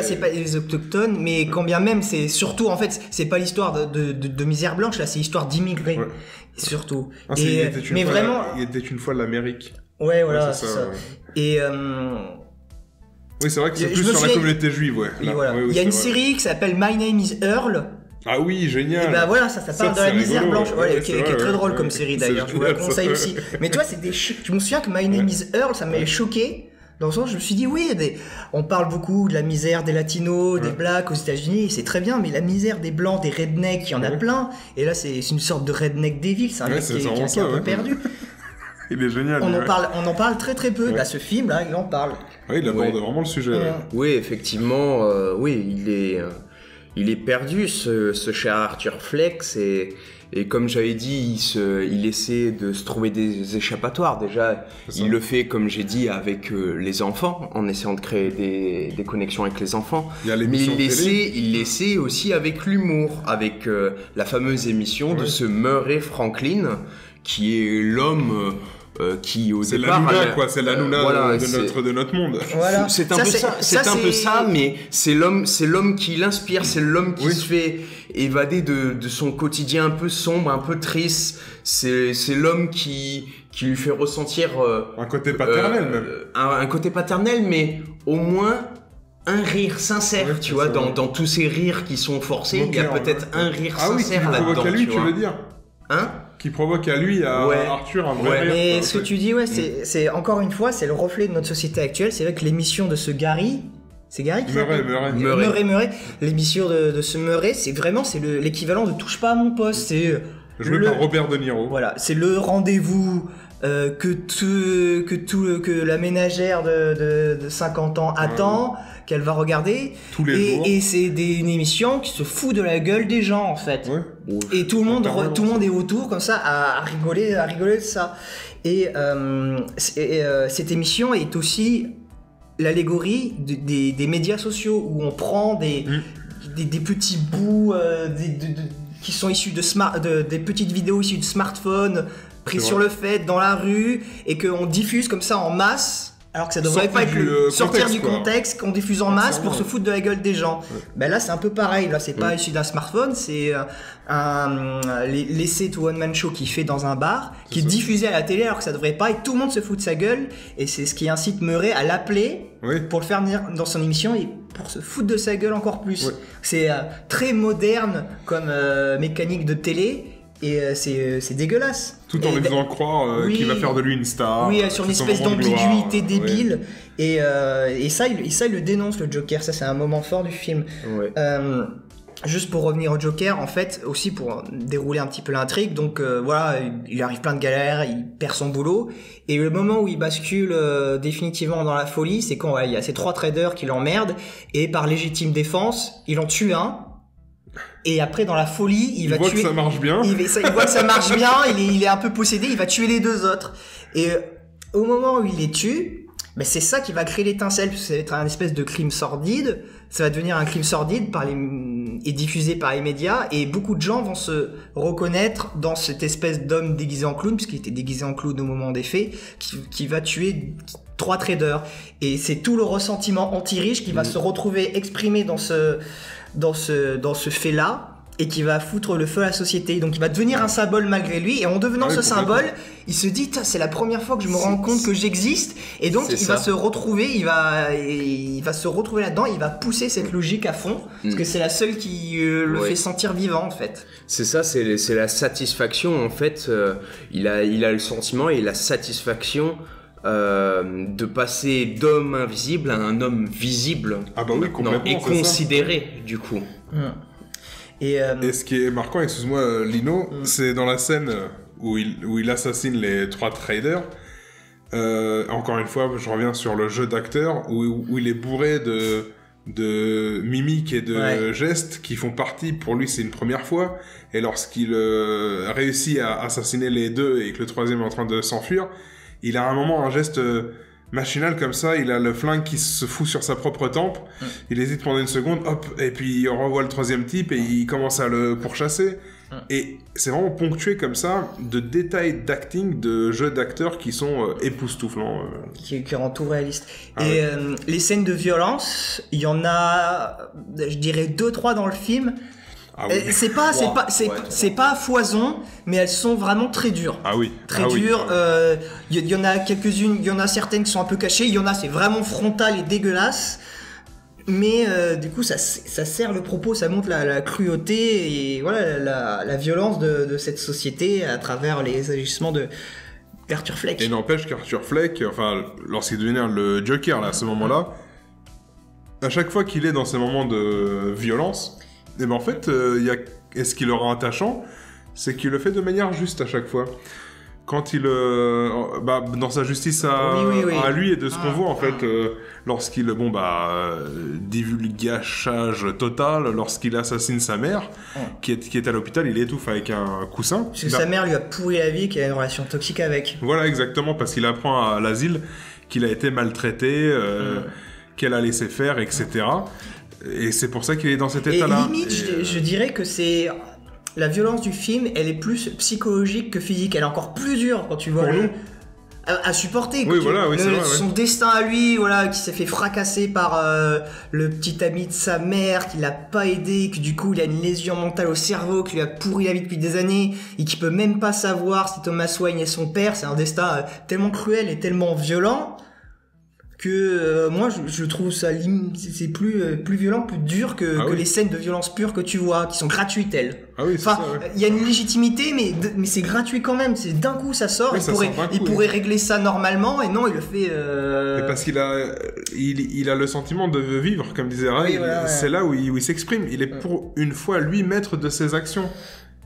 C'est pas les autochtones, mais quand bien même, c'est surtout, en fait, c'est pas l'histoire de misère blanche, là, c'est l'histoire d'immigrés, surtout. Il était une fois l'Amérique. Ouais, voilà, c'est ça. Ouais. Et oui, c'est vrai que c'est plus sur la communauté juive, ouais. Oui, voilà. Il y a une série qui s'appelle My Name is Earl. Ah oui, génial. Et bah voilà, ça parle de la misère blanche, qui est très drôle comme série d'ailleurs. Je vous la conseille aussi. Mais toi, je me souviens que My Name is Earl, ça m'avait choqué. Dans le sens, je me suis dit, oui, on parle beaucoup de la misère des latinos, des blacks aux États-Unis, c'est très bien, mais la misère des blancs, des rednecks, il y en a plein. Et là, c'est une sorte de redneck devil, c'est un mec qui est un peu perdu. Il est génial. On en parle très très peu. Là, ce film, là, il en parle. Oui, il aborde vraiment le sujet. Oui, effectivement, il est perdu, ce cher Arthur Fleck, et comme j'avais dit, il essaie de se trouver des échappatoires. Déjà, il le fait, comme j'ai dit, avec les enfants, en essayant de créer des connexions avec les enfants. Mais il l'essaie aussi avec l'humour, avec la fameuse émission de ce Murray Franklin, qui est l'homme... qui au départ la Nuna, quoi, c'est la Nuna de notre monde. Voilà. C'est un peu ça, mais c'est l'homme qui l'inspire, c'est l'homme qui se fait évader de son quotidien un peu sombre, un peu triste. C'est l'homme qui lui fait ressentir un côté paternel même. Un côté paternel, mais au moins un rire sincère, tu vois, dans tous ces rires qui sont forcés, il y a peut-être un rire sincère là-dedans. Ah oui, qui provoque à lui, tu veux dire ? Hein ? Qui provoque à lui, à Arthur, un vrai rire. Mais ce que tu dis, c'est encore une fois, c'est le reflet de notre société actuelle. C'est vrai que l'émission de ce Gary, c'est Gary qui Murray. L'émission de ce Murray, c'est l'équivalent de Touche pas à mon poste. C'est Joué par Robert De Niro. Voilà, c'est le rendez-vous que la ménagère de 50 ans attend, qu'elle va regarder. Tous les jours. Et c'est une émission qui se fout de la gueule des gens, en fait. Ouais. Et tout le monde est autour, comme ça, à rigoler de ça. Et cette émission est aussi l'allégorie des médias sociaux, où on prend des petits bouts qui sont issus des petites vidéos issues de smartphones, pris sur le fait dans la rue, et qu'on diffuse comme ça en masse, alors que ça devrait pas être sortir du contexte, qu'on diffuse en masse pour se foutre de la gueule des gens. Ben là c'est un peu pareil, là c'est pas issu d'un smartphone, c'est l'essai to one man show qui fait dans un bar, qui est diffusé à la télé alors que ça devrait pas, et tout le monde se fout de sa gueule, et c'est ce qui incite Murray à l'appeler pour le faire venir dans son émission et pour se foutre de sa gueule encore plus. C'est très moderne comme mécanique de télé. Et c'est dégueulasse. Tout en lui faisant croire qu'il va faire de lui une star. Oui, sur une espèce d'ambiguïté débile. Et ça, il le dénonce, le Joker. Ça, c'est un moment fort du film. Juste pour revenir au Joker, en fait, aussi pour dérouler un petit peu l'intrigue. Donc voilà, il arrive plein de galères, il perd son boulot. Et le moment où il bascule définitivement dans la folie, c'est quand il y a ces 3 traders qui l'emmerdent. Et par légitime défense, il en tue un. Et après dans la folie il va tuer, voit que ça marche bien, il voit que ça marche bien, il est un peu possédé, il va tuer les 2 autres, et au moment où il les tue, ben c'est ça qui va créer l'étincelle, parce que ça va être un espèce de crime sordide, ça va devenir un crime sordide et diffusé par les médias, et beaucoup de gens vont se reconnaître dans cette espèce d'homme déguisé en clown, puisqu'il était déguisé en clown au moment des faits, qui va tuer 3 traders, et c'est tout le ressentiment anti-riche qui va se retrouver exprimé dans ce fait-là, et qui va foutre le feu à la société. Donc il va devenir un symbole malgré lui, et en devenant ce symbole, il se dit c'est la première fois que je me rends compte que j'existe, et donc il va se retrouver, il va se retrouver là-dedans, il va pousser cette logique à fond, parce que c'est la seule qui le fait sentir vivant en fait. C'est ça, c'est la satisfaction en fait, il a le sentiment et la satisfaction de passer d'homme invisible à un homme visible. Et considéré du coup. Et ce qui est marquant, excuse-moi Lino, c'est dans la scène où il assassine les 3 traders. Encore une fois, je reviens sur le jeu d'acteur où il est bourré de mimiques et de gestes qui font partie, pour lui c'est une première fois, et lorsqu'il réussit à assassiner les 2 et que le 3e est en train de s'enfuir, il a un moment un geste machinal comme ça, il a le flingue qui se fout sur sa propre tempe, il hésite pendant une seconde, hop, et puis il revoit le 3e type et il commence à le pourchasser. Et c'est vraiment ponctué comme ça de détails d'acting, de jeux d'acteurs qui sont époustouflants. Qui rend tout réaliste. Les scènes de violence, il y en a, je dirais 2-3 dans le film. C'est pas à foison, mais elles sont vraiment très dures. Très dures. Il y en a quelques-unes, il y en a certaines qui sont un peu cachées, il y en a c'est vraiment frontal et dégueulasse. Mais du coup ça sert le propos, ça montre la cruauté et voilà la violence de cette société à travers les agissements de Arthur Fleck. Et n'empêche qu'Arthur Fleck, enfin lorsqu'il devenait le Joker là, à ce moment-là, à chaque fois qu'il est dans ces moments de violence, et ben en fait, et ce qui le rend attachant, c'est qu'il le fait de manière juste à chaque fois. Quand il, dans sa justice à lui et de ce qu'on voit en fait, lorsqu'il, divulgachage total, lorsqu'il assassine sa mère, qui est à l'hôpital, il étouffe avec un coussin. Parce que sa mère lui a pourri la vie, qu'il a une relation toxique avec. Voilà, exactement, parce qu'il apprend à l'asile qu'il a été maltraité, qu'elle a laissé faire, etc. Et c'est pour ça qu'il est dans cet état-là. Et limite, je dirais que c'est... La violence du film, elle est plus psychologique que physique. Elle est encore plus dure quand tu vois à supporter. Son destin à lui, qui s'est fait fracasser par le petit ami de sa mère, qui l'a pas aidé, que du coup il a une lésion mentale au cerveau, qui lui a pourri la vie depuis des années, et qui peut même pas savoir si Thomas Wayne est son père. C'est un destin tellement cruel et tellement violent que moi je trouve ça c'est plus violent, plus dur que les scènes de violence pure que tu vois, qui sont gratuites elles. Il y a une légitimité, mais c'est gratuit quand même. C'est d'un coup ça sort. Il pourrait régler ça normalement, et non, il le fait. Et parce qu'il a le sentiment de vivre, comme disait Ray. C'est là où il s'exprime. Il est pour une fois lui maître de ses actions.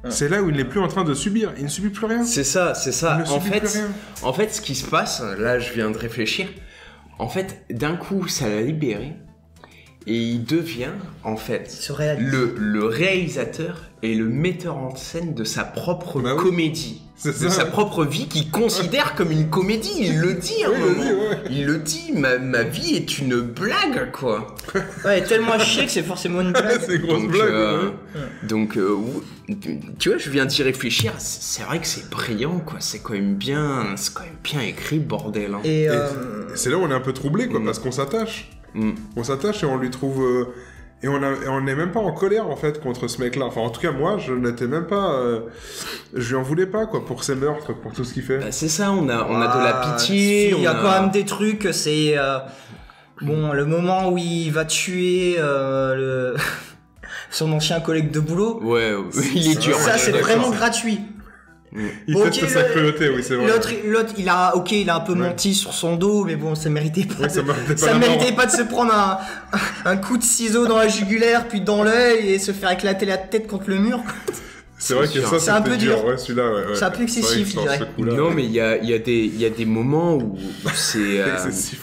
c'est là où il n'est plus en train de subir. Il ne subit plus rien. C'est ça. Il ne subit plus rien. En fait, ce qui se passe, là, je viens de réfléchir. En fait, d'un coup, ça l'a libéré. Et il devient, en fait, le réalisateur et le metteur en scène de sa propre comédie. De sa propre vie qu'il considère comme une comédie. Il le dit à un moment. Il le dit, ma vie est une blague, quoi. Ouais, tellement chier que c'est forcément une blague. C'est une grosse blague. Donc, tu vois, je viens d'y réfléchir. C'est vrai que c'est brillant, quoi. C'est quand même bien écrit, bordel. Hein. Et c'est là où on est un peu troublé, quoi, parce qu'on s'attache. On s'attache et on lui trouve... Et on n'est même pas en colère, en fait, contre ce mec-là. Enfin, en tout cas, moi, je n'étais même pas... je lui en voulais pas, quoi, pour ses meurtres, pour tout ce qu'il fait. Bah, c'est ça, on a de la pitié. Il y a quand même des trucs, c'est... bon, le moment où il va tuer son ancien collègue de boulot... Ouais, il est dur. Ça, c'est vraiment gratuit. Il teste sa cruauté, oui, c'est vrai. L'autre, il a un peu menti sur son dos, mais bon, ça méritait pas. Ça méritait pas de se prendre un coup de ciseau dans la jugulaire, puis dans l'œil, et se faire éclater la tête contre le mur. C'est vrai que ça, c'est un peu dur. Ouais, celui-là, ouais. C'est un peu excessif, je dirais. Non, mais il y a des moments où c'est,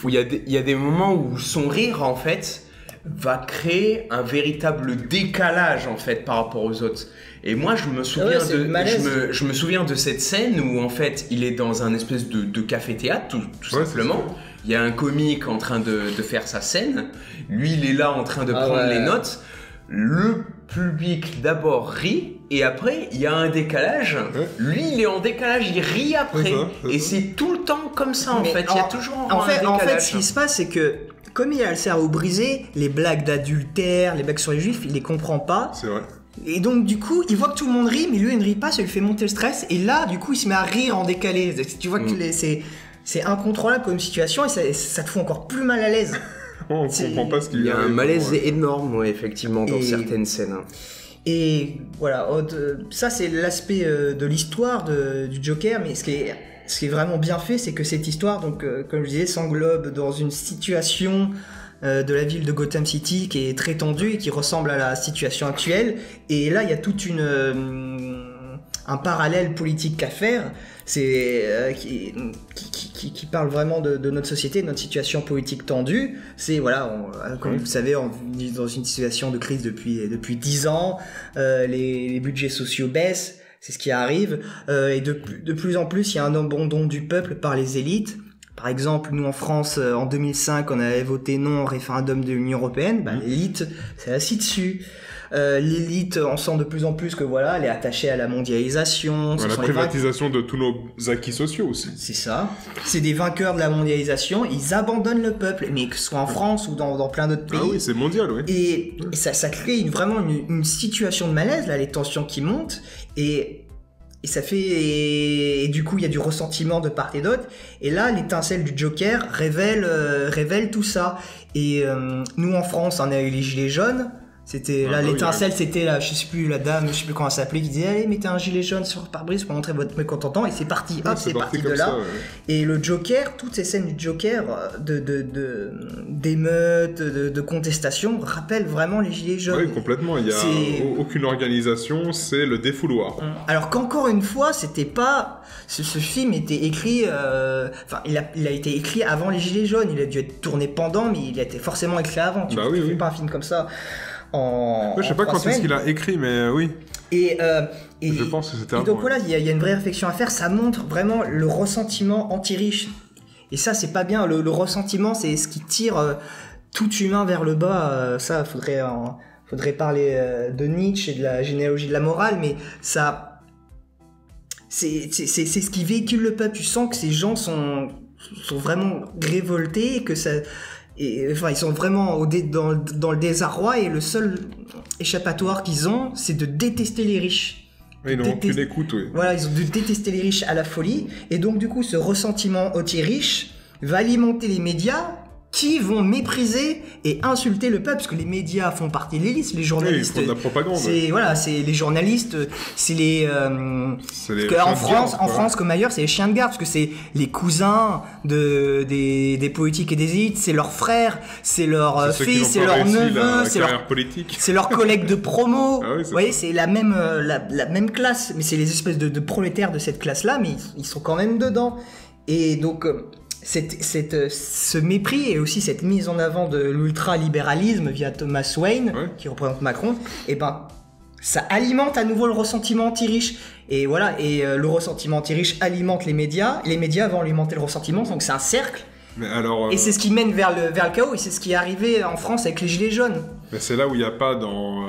où il y a des moments où son rire, en fait, va créer un véritable décalage, en fait, par rapport aux autres. Et moi, je me souviens de cette scène où, en fait, il est dans un espèce de café-théâtre, tout simplement. Il y a un comique en train de faire sa scène. Lui, il est là en train de prendre les notes. Le public, d'abord, rit. Et après, il y a un décalage. Lui, il est en décalage, il rit après. Et c'est tout le temps comme ça, en fait. Il y a toujours un décalage. En fait, ce qui se passe, c'est que, comme il a le cerveau brisé, les blagues d'adultère, les blagues sur les juifs, il les comprend pas. C'est vrai. Et donc du coup, il voit que tout le monde rit, mais lui il ne rit pas, ça lui fait monter le stress. Et là, du coup, il se met à rire en décalé. Tu vois que c'est incontrôlable comme situation et ça te fout encore plus mal à l'aise. On comprend pas ce qu'il y a. Il y a un malaise énorme, effectivement, dans certaines scènes. Et voilà, ça c'est l'aspect de l'histoire du Joker, mais ce qui est vraiment bien fait, c'est que cette histoire, donc comme je disais, s'englobe dans une situation de la ville de Gotham City qui est très tendue et qui ressemble à la situation actuelle. Et là, il y a toute un parallèle politique à faire. C'est qui parle vraiment de notre société, de notre situation politique tendue. C'est comme vous le savez, on est dans une situation de crise depuis 10 ans. Les budgets sociaux baissent, c'est ce qui arrive. Et de plus en plus, il y a un abandon du peuple par les élites. Par exemple, nous en France, en 2005, on avait voté non au référendum de l'Union européenne. L'élite s'est assise dessus. L'élite, on sent de plus en plus que elle est attachée à la mondialisation. La privatisation de tous nos acquis sociaux aussi. C'est ça. C'est des vainqueurs de la mondialisation. Ils abandonnent le peuple, mais que ce soit en France ou dans plein d'autres pays. Ah oui, c'est mondial, oui. Et ça crée vraiment une situation de malaise, là, les tensions qui montent. Et ça fait... Et du coup, il y a du ressentiment de part et d'autre. Et là, l'étincelle du Joker révèle tout ça. Et nous, en France, on a eu les gilets jaunes. C'était l'étincelle, c'était là, je sais plus la dame, je sais plus comment elle s'appelait, qui disait allez mettez un gilet jaune sur le pare-brise pour montrer votre mécontentement, et c'est parti, c'est parti de là. Ça, Et le Joker, toutes ces scènes du Joker d'émeutes, de contestation rappellent vraiment les gilets jaunes. Oui, complètement. Il y a aucune organisation, c'est le défouloir. Alors qu'encore une fois, c'était pas ce film était écrit, il a été écrit avant les gilets jaunes. Il a dû être tourné pendant, mais il a été forcément écrit avant. Tu fais pas un film comme ça. Je sais pas quand est-ce qu'il a écrit, mais oui. Et je pense que c'était avant. Et donc voilà, il y a une vraie réflexion à faire. Ça montre vraiment le ressentiment anti-riche. Et ça, c'est pas bien. Le ressentiment, c'est ce qui tire tout humain vers le bas. Ça, faudrait parler de Nietzsche et de la généalogie de la morale, mais ça, c'est ce qui véhicule le peuple. Tu sens que ces gens sont vraiment révoltés et que ça. Ils sont vraiment dans le désarroi, et le seul échappatoire qu'ils ont, c'est de détester les riches. Ils n'ont aucune écoute, oui. Voilà, ils ont de détester les riches à la folie, et donc du coup, ce ressentiment anti-riche va alimenter les médias qui vont mépriser et insulter le peuple, parce que les médias font partie de l'élite, les journalistes. Oui, ils font de la propagande. C'est les journalistes, c'est les. En France comme ailleurs, c'est les chiens de garde, parce que c'est les cousins des politiques et des élites, c'est leurs frères, c'est leurs fils, c'est leurs neveux, c'est leurs collègues de promo. Ah oui, vous voyez, c'est la même classe, mais c'est les espèces de prolétaires de cette classe-là, mais ils sont quand même dedans. Et donc. Ce mépris et aussi cette mise en avant de l'ultralibéralisme via Thomas Wayne, qui représente Macron, et ben ça alimente à nouveau le ressentiment anti-riche. Et voilà, le ressentiment anti-riche alimente les médias vont alimenter le ressentiment, donc c'est un cercle. Mais alors, et c'est ce qui mène vers le chaos, et c'est ce qui est arrivé en France avec les Gilets jaunes. Mais c'est là où il n'y a pas dans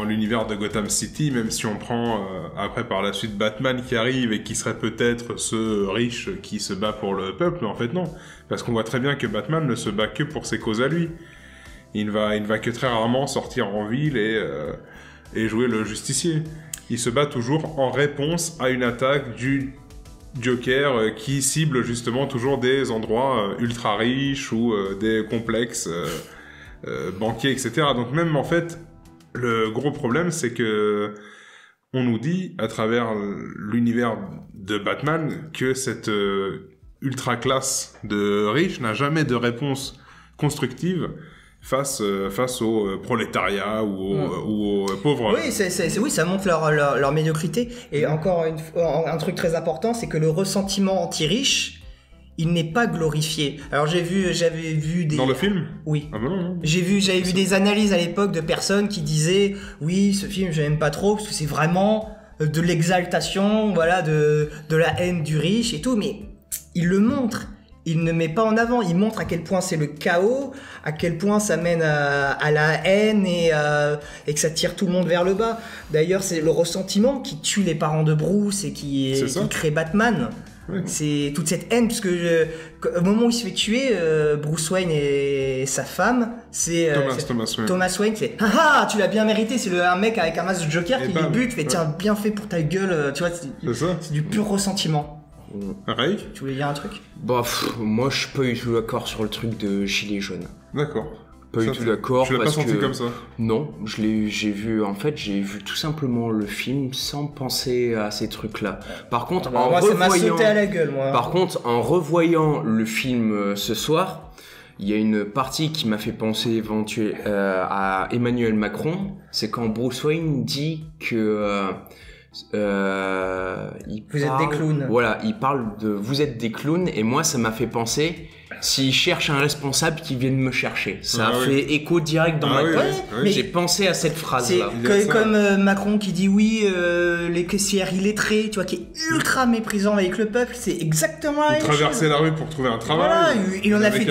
l'univers de Gotham City, même si on prend après par la suite Batman qui arrive et qui serait peut-être ce riche qui se bat pour le peuple, en fait non, parce qu'on voit très bien que Batman ne se bat que pour ses causes à lui. Il ne va que très rarement sortir en ville et jouer le justicier. Il se bat toujours en réponse à une attaque du Joker qui cible justement toujours des endroits ultra riches ou des complexes banquiers, etc. Donc même en fait, le gros problème, c'est que on nous dit, à travers l'univers de Batman, que cette ultra-classe de riches n'a jamais de réponse constructive face au prolétariat ou aux pauvres. Oui, oui, ça montre leur médiocrité. Et encore un truc très important, c'est que le ressentiment anti-riche, il n'est pas glorifié. Alors j'avais vu des... Dans le film ? Oui. Ah ben non. J'avais vu des analyses à l'époque de personnes qui disaient « Oui, ce film, je n'aime pas trop, parce que c'est vraiment de l'exaltation, voilà, de la haine du riche et tout. » Mais il le montre. Il ne met pas en avant. Il montre à quel point c'est le chaos, à quel point ça mène à la haine et que ça tire tout le monde vers le bas. D'ailleurs, c'est le ressentiment qui tue les parents de Bruce et qui crée Batman. Oui. C'est toute cette haine, parce que au moment où il se fait tuer, Bruce Wayne et sa femme, c'est Thomas Wayne fait « Ah ah, tu l'as bien mérité !» C'est un mec avec un masque de Joker qui les bute, fait « Tiens, bien fait pour ta gueule !» Tu vois, c'est du pur ressentiment. Ray, tu voulais dire un truc ? Bah, moi je suis pas du tout d'accord sur le truc de Gilets jaunes. D'accord. Pas du tout d'accord. Tu l'as pas senti comme ça ? Non, j'ai vu tout simplement le film sans penser à ces trucs-là. Par contre, ça m'a sauté à la gueule, moi. Par contre, en revoyant le film ce soir, il y a une partie qui m'a fait penser à Emmanuel Macron, c'est quand Bruce Wayne dit que vous êtes des clowns. Voilà, il parle de vous êtes des clowns, et moi ça m'a fait penser s'il cherche un responsable qui vienne me chercher. Ça a fait écho direct dans ma tête. Mais j'ai pensé à cette phrase-là. C'est comme Macron qui dit les caissières illettrées, tu vois, qui est ultra méprisant avec le peuple. C'est exactement la même chose. Traverser la rue pour trouver un travail. Voilà, il en a fait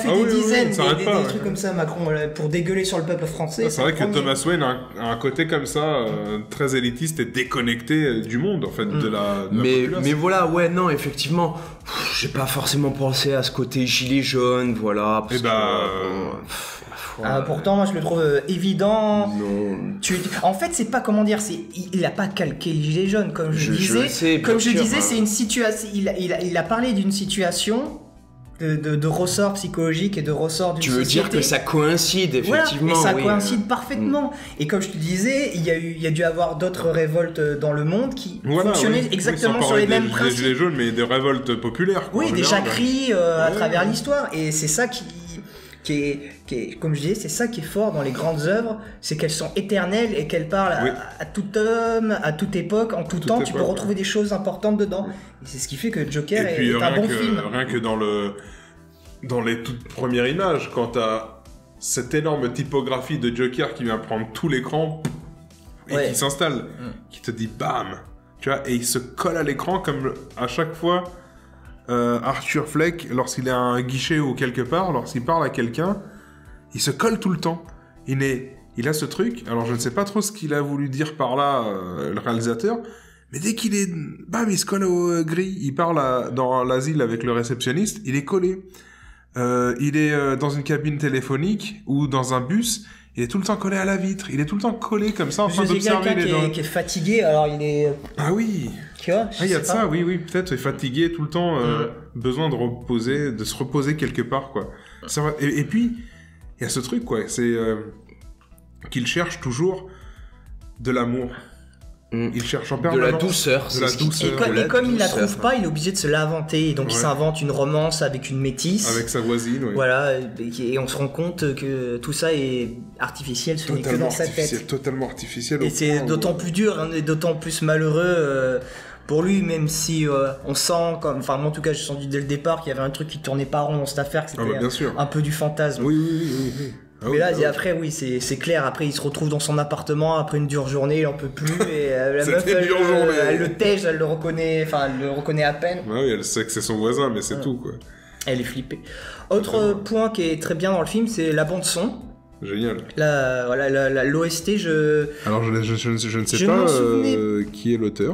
des dizaines, des trucs comme ça, Macron, pour dégueuler sur le peuple français. C'est vrai que Thomas Wayne a un côté comme ça, très élitiste et déconnecté du monde, en fait, de la population. Mais voilà, non, effectivement, j'ai pas forcément pensé à ce côté gilet jaune, voilà. Pourtant, moi, je le trouve évident. Non. En fait, c'est pas comment dire, il a pas calqué les gilets jaunes, comme je disais. C'est une situation. Il a parlé d'une situation. De ressorts psychologiques et de ressorts d'une société. Tu veux dire que ça coïncide, effectivement. Voilà, et ça coïncide parfaitement. Et comme je te disais, il y a dû avoir d'autres révoltes dans le monde qui fonctionnaient exactement sur les mêmes principes. Des gilets jaunes, mais des révoltes populaires. Oui, des jacqueries à travers l'histoire. Et c'est ça qui est, comme je disais, c'est ça qui est fort dans les grandes œuvres, c'est qu'elles sont éternelles et qu'elles parlent à tout homme, à toute époque, en tout temps. Tu peux retrouver des choses importantes dedans. Et c'est ce qui fait que Joker est un bon film. Rien que dans les toutes premières images, quand t'as cette énorme typographie de Joker qui vient prendre tout l'écran et qui s'installe, qui te dit bam, tu vois, et il se colle à l'écran comme à chaque fois. Arthur Fleck, lorsqu'il est à un guichet ou quelque part, lorsqu'il parle à quelqu'un, il se colle tout le temps. Il a ce truc, alors je ne sais pas trop ce qu'il a voulu dire par là, le réalisateur, mais dès qu'il est... Bam, il se colle au gris, il parle dans l'asile avec le réceptionniste, il est collé. Il est dans une cabine téléphonique ou dans un bus, il est tout le temps collé à la vitre, il est tout le temps collé comme ça en train d'observer les gens. Qui est fatigué, alors il est... Ah oui. Tu vois, il y a de ça, oui, peut-être, il est fatigué tout le temps. besoin de se reposer quelque part, quoi. Et puis, il y a ce truc, quoi, c'est qu'il cherche toujours de l'amour. Il cherche en permanence. De la douceur. Et comme il la trouve pas, il est obligé de se l'inventer. Et donc il s'invente une romance avec une métisse. Avec sa voisine, oui. Voilà, et on se rend compte que tout ça est artificiel, ce n'est que dans sa tête. Totalement artificiel. Et c'est d'autant plus dur, hein, et d'autant plus malheureux pour lui, même si on sent, enfin moi en tout cas j'ai senti dès le départ qu'il y avait un truc qui tournait pas rond dans cette affaire, que c'était un peu du fantasme. Oui. Mais là, après, oui, c'est clair. Après, il se retrouve dans son appartement après une dure journée, il en peut plus. Et la meuf, elle le tège, elle le reconnaît à peine. Oui, elle sait que c'est son voisin, mais c'est tout, quoi. Elle est flippée. Autre point qui est très bien dans le film, c'est la bande son. Génial. L'OST, Alors, je ne sais pas qui est l'auteur.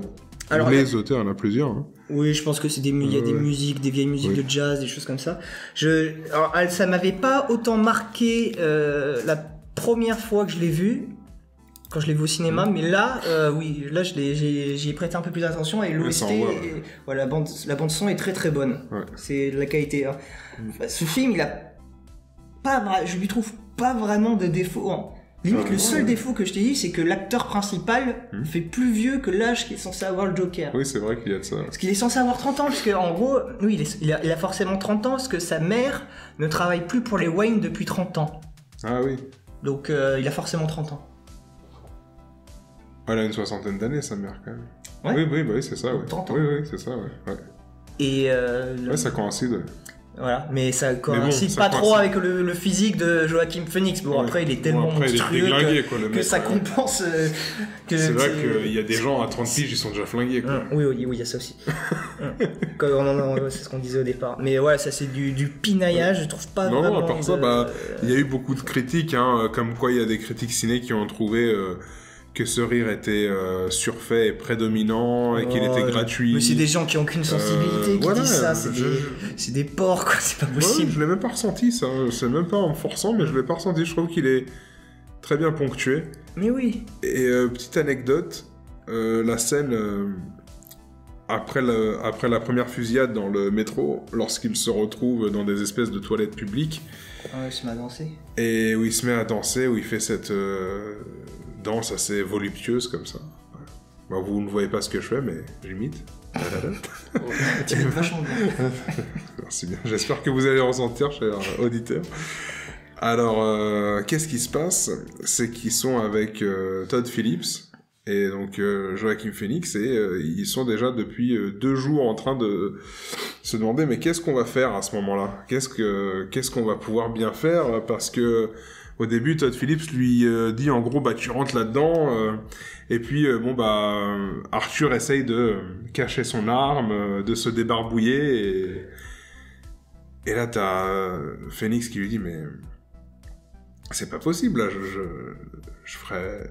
Alors, les auteurs, il y en a plusieurs. Hein. Oui, je pense que c'est il y a des musiques, des vieilles musiques de jazz, des choses comme ça. Alors, ça m'avait pas autant marqué la première fois que je l'ai vu, quand je l'ai vu au cinéma, mais là, oui, là j'y ai prêté un peu plus d'attention et l'OST, la bande son est très très bonne. Ouais. C'est de la qualité. Hein. Ce film, je lui trouve pas vraiment de défaut. Hein. Limite, le seul défaut que je t'ai dit, c'est que l'acteur principal fait plus vieux que l'âge qu'il est censé avoir le Joker. Oui, c'est vrai qu'il y a de ça. Parce qu'il est censé avoir 30 ans, parce qu'en gros, oui, il a forcément 30 ans, parce que sa mère ne travaille plus pour les Wayne depuis 30 ans. Ah oui. Donc, il a forcément 30 ans. Elle a une soixantaine d'années, sa mère, quand même. Ouais. Oui, c'est ça, ouais. 30 ans. Oui, c'est ça, ouais. Et ça coïncide. Voilà, mais ça coïncide pas trop avec le physique de Joaquin Phoenix. Bon, après, il est tellement monstrueux que ça compense. C'est vrai qu'il y a des gens à 30 piges, ils sont déjà flingués. Quoi. Oui, il y a ça aussi. C'est ce qu'on disait au départ. Mais voilà, ça c'est du pinaillage, je trouve pas vraiment. Non, à part ça, il y a eu beaucoup de critiques, hein, comme quoi il y a des critiques ciné qui ont trouvé que ce rire était surfait et prédominant et qu'il était gratuit. Mais c'est des gens qui n'ont aucune sensibilité qui disent ça, c'est des porcs, quoi, c'est pas possible. Je l'ai même pas ressenti, ça. C'est même pas en me forçant, mais je l'ai pas ressenti. Je trouve qu'il est très bien ponctué. Mais oui. Et petite anecdote, la scène après la première fusillade dans le métro, lorsqu'il se retrouve dans des espèces de toilettes publiques. Il se met à danser. Et où il se met à danser, où il fait cette danse assez voluptueuse comme ça. Bon, vous ne voyez pas ce que je fais, mais j'imite. Tu fais vachement bien. Merci bien. J'espère que vous allez ressentir, chers auditeurs. Alors, qu'est-ce qui se passe? C'est qu'ils sont avec Todd Phillips et donc Joaquin Phoenix et ils sont déjà depuis 2 jours en train de se demander mais qu'est-ce qu'on va faire à ce moment-là? Qu'est-ce qu'on va pouvoir bien faire? Parce que au début, Todd Phillips lui dit en gros tu rentres là-dedans et puis Arthur essaye de cacher son arme, de se débarbouiller et là t'as Phoenix qui lui dit mais c'est pas possible là, je ferais...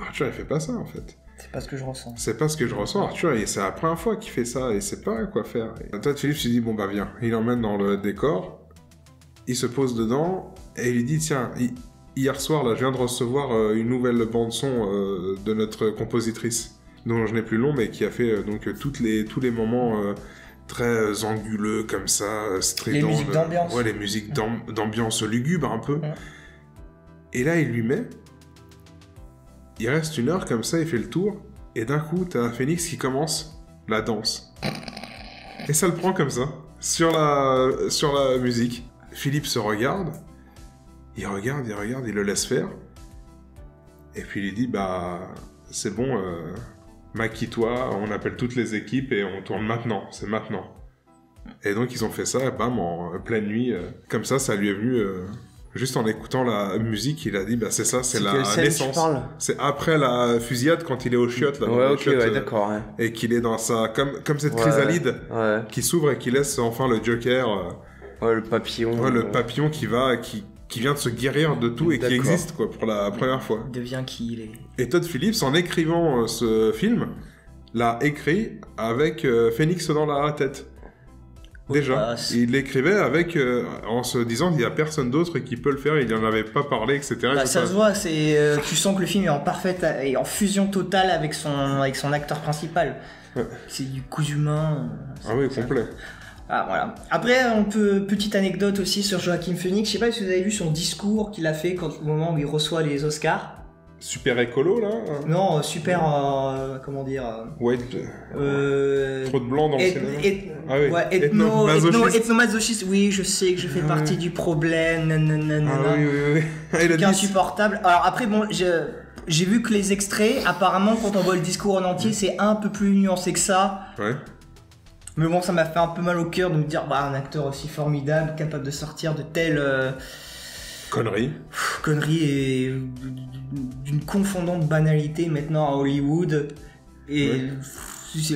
Arthur il fait pas ça en fait. C'est pas ce que je ressens. C'est pas ce que je ressens, Arthur, et c'est la première fois qu'il fait ça, et sait pas quoi faire. Et Todd Phillips lui dit bon viens, il l'emmène dans le décor, il se pose dedans, et il lui dit tiens, hier soir là je viens de recevoir une nouvelle bande son de notre compositrice, dont je n'ai plus le nom, mais qui a fait donc tous les moments très anguleux comme ça, stridents. Les musiques d'ambiance. Ouais, les musiques d'ambiance lugubre un peu. Et là il lui met... Il reste 1 heure comme ça, il fait le tour, et d'un coup, t'as Phoenix qui commence la danse. Et ça le prend comme ça, sur la musique. Philippe se regarde, il regarde, il le laisse faire, et puis il lui dit, c'est bon, maquille-toi, on appelle toutes les équipes et on tourne maintenant, c'est maintenant. Et donc ils ont fait ça, en pleine nuit, comme ça lui est venu... Juste en écoutant la musique, il a dit c'est ça, c'est la naissance. C'est après la fusillade quand il est aux chiottes là. D'accord. Ouais. Et qu'il est dans sa comme cette chrysalide qui s'ouvre et qui laisse enfin le Joker. Le papillon. Le papillon qui vient de se guérir de tout et qui existe quoi pour la première fois. Il devient qui il est. Et Todd Phillips en écrivant ce film l'a écrit avec Phoenix dans la tête. Déjà, il l'écrivait en se disant qu'il n'y a personne d'autre qui peut le faire, il n'y en avait pas parlé, etc. Ça se voit, tu sens que le film est en fusion totale avec son acteur principal. Ouais. C'est du cousu main. Oui, complet. Ah, voilà. Après, petite anecdote aussi sur Joaquin Phoenix. Je sais pas si vous avez vu son discours qu'il a fait au moment où il reçoit les Oscars. Super écolo, là Non, super... comment dire White... Trop de blanc dans le cinéma. Ouais, ethno-masochiste. Oui, je sais que je fais partie du problème. Oui. C'est insupportable. Alors après, bon, j'ai vu que les extraits, apparemment, quand on voit le discours en entier, c'est un peu plus nuancé que ça. Ouais. Mais bon, ça m'a fait un peu mal au cœur de me dire, un acteur aussi formidable, capable de sortir de telles... Conneries et d'une confondante banalité maintenant à Hollywood. Et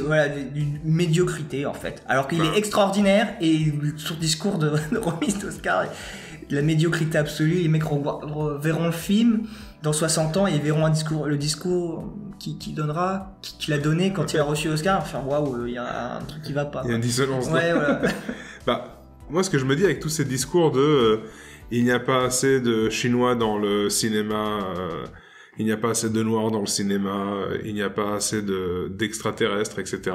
voilà, d'une médiocrité en fait. Alors qu'il est extraordinaire et son discours de remise d'Oscar, la médiocrité absolue. Les mecs verront le film dans 60 ans et ils verront le discours qu'il a donné quand il a reçu l'Oscar. Enfin, waouh, il y a un truc qui va pas. Il y a une dissonance. Ouais, voilà. Moi, ce que je me dis avec tous ces discours de il n'y a pas assez de Chinois dans le cinéma, il n'y a pas assez de Noirs dans le cinéma, il n'y a pas assez d'extraterrestres, etc.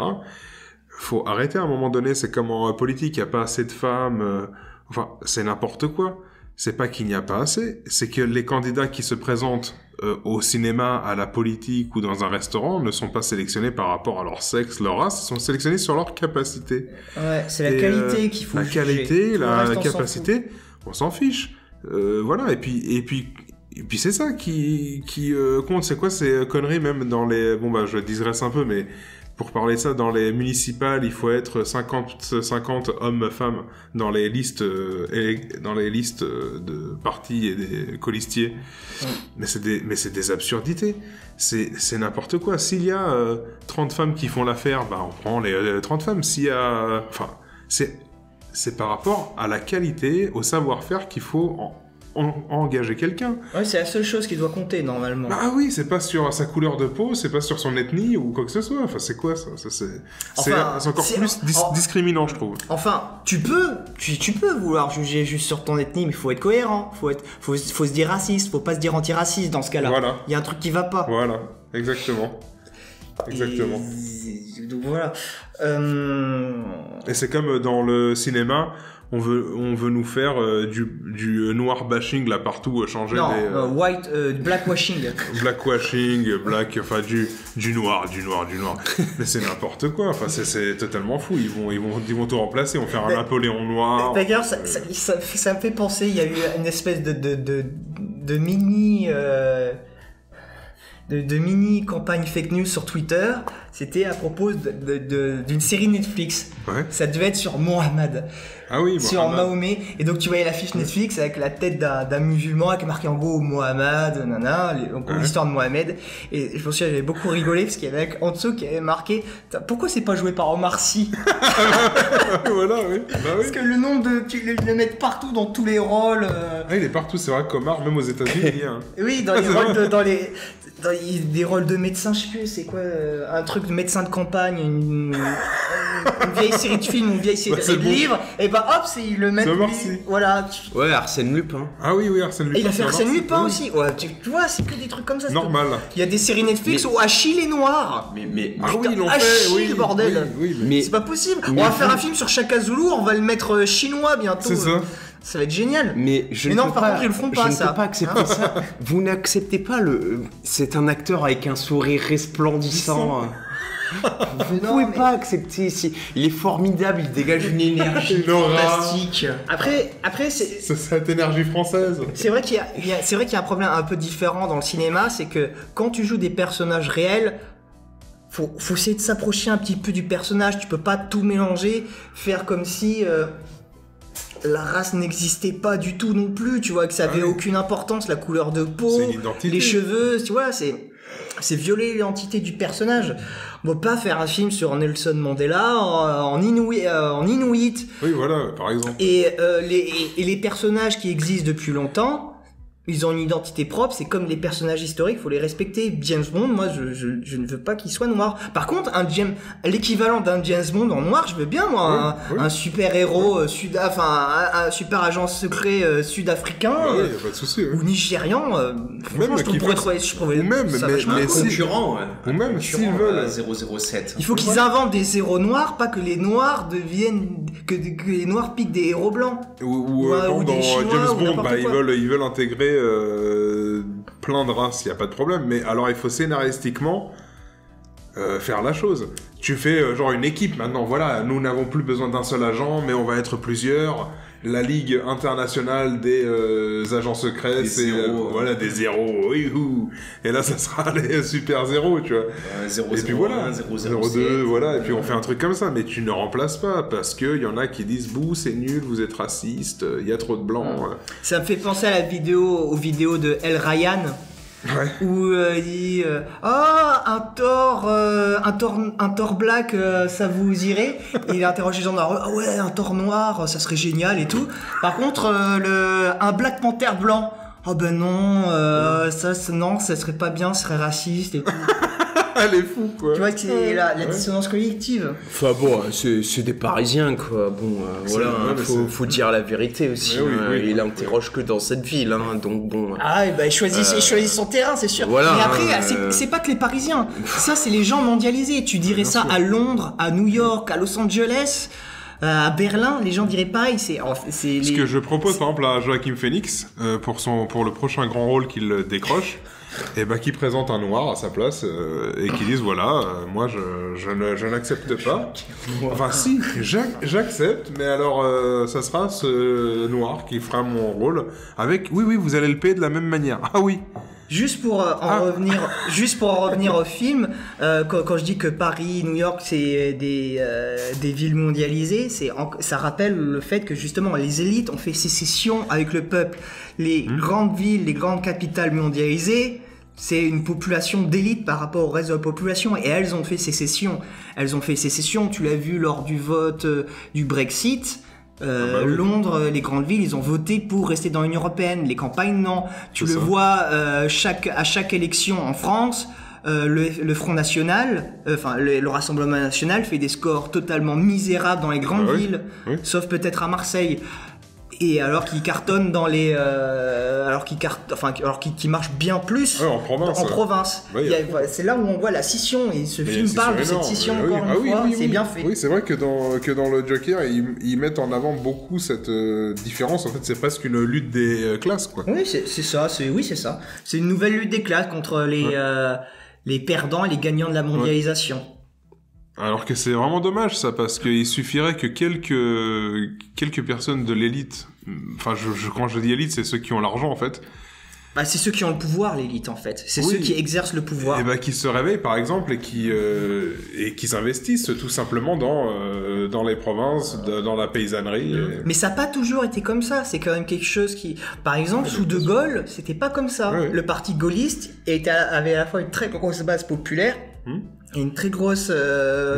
Faut arrêter à un moment donné. C'est comme en politique, il n'y a pas assez de femmes. Enfin, c'est n'importe quoi. C'est pas qu'il n'y a pas assez, c'est que les candidats qui se présentent au cinéma, à la politique ou dans un restaurant ne sont pas sélectionnés par rapport à leur sexe, leur race, ils sont sélectionnés sur leur capacité. Ouais, c'est la qualité qu'il faut la juger. Qualité, la capacité, on s'en fiche. Voilà, et puis c'est ça qui compte. C'est quoi ces conneries même dans les... Bon je digresse un peu, mais pour parler de ça, dans les municipales, il faut être 50 hommes-femmes dans les listes de partis et des colistiers. Mais c'est des absurdités. C'est n'importe quoi. S'il y a 30 femmes qui font l'affaire, on prend les 30 femmes. S'il y a... Enfin, c'est par rapport à la qualité, au savoir-faire qu'il faut engager quelqu'un. Ouais, c'est la seule chose qui doit compter normalement. Ah oui, c'est pas sur sa couleur de peau, c'est pas sur son ethnie ou quoi que ce soit. Enfin, c'est quoi ça, c'est encore plus discriminant, je trouve. Enfin, tu peux vouloir juger juste sur ton ethnie, mais il faut être cohérent. Faut se dire raciste, faut pas se dire antiraciste dans ce cas-là. Voilà. Il y a un truc qui va pas. Voilà, exactement. Donc voilà. Et c'est comme dans le cinéma, on veut nous faire du noir bashing là partout, changer blackwashing. Enfin du noir. Mais c'est n'importe quoi. Enfin c'est totalement fou. Ils vont tout remplacer. On va faire un Napoléon noir. D'ailleurs, ça me fait penser. Il y a eu une espèce de mini. De mini campagne fake news sur Twitter, c'était à propos d'une série Netflix. Ouais. Ça devait être sur Mohammed. Ah oui, sur Mahomet. Et donc tu voyais l'affiche Netflix avec la tête d'un musulman avec marqué en gros Mohammed, l'histoire de Mohamed. Et je me souviens, j'avais beaucoup rigolé parce qu'il y avait en dessous qui avait marqué pourquoi c'est pas joué par Omar Sy. Voilà, oui. Parce que le nom tu le mets partout dans tous les rôles. Ah, il est partout, c'est vrai qu'Omar, même aux États-Unis, il y a. Oui, dans les rôles des rôles de médecins, je sais plus, c'est quoi, un truc de médecin de campagne, une vieille série de films, une vieille série de livres, et hop, ils le mettent. Voilà. Ouais, Arsène Lupin. Ah oui, Arsène Lupin. Et il a fait Arsène Lupin aussi. Ouais, tu vois, c'est que des trucs comme ça. Normal. Il y a des séries Netflix où Achille est noir. Ah oui, ils l'ont fait. Achille, bordel. Oui, mais c'est pas possible. On va faire un film sur Shaka Zulu, on va le mettre chinois bientôt. C'est ça. Ça va être génial. Mais non, par contre, ils le feront pas, ça. Je ne peux pas accepter ça. Vous n'acceptez pas c'est un acteur avec un sourire resplendissant. Vous ne pouvez pas accepter ici. Il est formidable, il dégage une énergie fantastique. Après, c'est cette énergie française. C'est vrai qu'il y a un problème un peu différent dans le cinéma, c'est que quand tu joues des personnages réels, faut essayer de s'approcher un petit peu du personnage. Tu peux pas tout mélanger, faire comme si la race n'existait pas du tout non plus, tu vois, que ça avait aucune importance, la couleur de peau, les cheveux, tu vois, c'est violer l'identité du personnage. On va pas faire un film sur Nelson Mandela en Inuit. Oui, voilà, par exemple. Et les personnages qui existent depuis longtemps, ils ont une identité propre, c'est comme les personnages historiques, faut les respecter. James Bond, moi, je ne veux pas qu'il soit noir. Par contre, l'équivalent d'un James Bond en noir, je veux bien, moi, un super héros un super agent secret sud-africain, y a pas de souci, ou nigérian. Franchement, je trouvais ça vachement concurrent, ou même s'ils veulent 007. Il faut qu'ils inventent des héros noirs, pas que les noirs que les noirs piquent des héros blancs. Ou ou dans des Chinois, James ou Bond, n'importe quoi. ils veulent intégrer plein de races, il n'y a pas de problème. Mais alors, il faut scénaristiquement faire la chose. Tu fais genre une équipe maintenant, voilà, nous n'avons plus besoin d'un seul agent, mais on va être plusieurs. La Ligue internationale des agents secrets, c'est voilà, des zéros. Et là, ça sera les super zéros, tu vois. 0, et puis 0, voilà, 1, 0, 0, 0,2, voilà. Et puis on fait un truc comme ça, mais tu ne remplaces pas parce que y en a qui disent bouh, c'est nul, vous êtes raciste, il y a trop de blancs. Ça me fait penser à aux vidéos de El Ryan. Ouais. Où il dit un Thor black, ça vous irait? Et il interroge les gens ah ouais, un Thor noir, ça serait génial et tout. Par contre un Black Panther blanc, ah ben non, ça serait pas bien, ce serait raciste et tout. Elle est fou, quoi. Tu vois que c'est la dissonance collective. Enfin bon, c'est des Parisiens, quoi. Bon, voilà, faut dire la vérité aussi. Oui. Il interroge que dans cette ville, donc bon. Ah, et bah, il choisit son terrain, c'est sûr. Voilà, mais après, c'est pas que les Parisiens. Ça, c'est les gens mondialisés. Tu dirais ça à Londres, à New York, à Los Angeles, à Berlin. Les gens diraient pareil. Ce que je propose, par exemple, à Joaquin Phoenix, pour le prochain grand rôle qu'il décroche, et bah qui présente un noir à sa place et qui disent voilà moi je n'accepte pas, enfin si j'accepte, mais alors ça sera ce noir qui fera mon rôle avec oui vous allez le payer de la même manière. Ah oui. Juste pour en revenir au film, quand je dis que Paris, New York, c'est des villes mondialisées, ça rappelle le fait que justement les élites ont fait sécession avec le peuple. Les grandes villes, les grandes capitales mondialisées, c'est une population d'élite par rapport au reste de la population, et elles ont fait sécession. Tu l'as vu lors du vote du Brexit. Londres, les grandes villes, ils ont voté pour rester dans l'Union européenne. Les campagnes, non. Tu le vois à chaque élection en France. Le Front National, le Rassemblement National fait des scores totalement misérables dans les grandes villes, sauf peut-être à Marseille. Et alors qu'ils cartonnent dans les, alors qu'ils marchent bien plus en province. C'est là où on voit la scission, et ce film parle de cette scission encore une fois. C'est bien fait. Oui, c'est vrai que dans le Joker, ils mettent en avant beaucoup cette différence. En fait, c'est presque une lutte des classes, quoi. Oui, c'est ça. C'est une nouvelle lutte des classes contre les perdants et les gagnants de la mondialisation. Ouais. Alors que c'est vraiment dommage ça, parce qu'il suffirait que quelques personnes de l'élite, enfin quand je dis élite, c'est ceux qui ont l'argent en fait. Bah, c'est ceux qui ont le pouvoir, l'élite en fait. C'est ceux qui exercent le pouvoir. Et bah qui se réveillent par exemple et qui s'investissent tout simplement dans les provinces, dans la paysannerie. Mais ça n'a pas toujours été comme ça. C'est quand même quelque chose qui, par exemple, sous De Gaulle, c'était pas comme ça. Le parti gaulliste avait à la fois une très grosse base populaire. Et une très grosse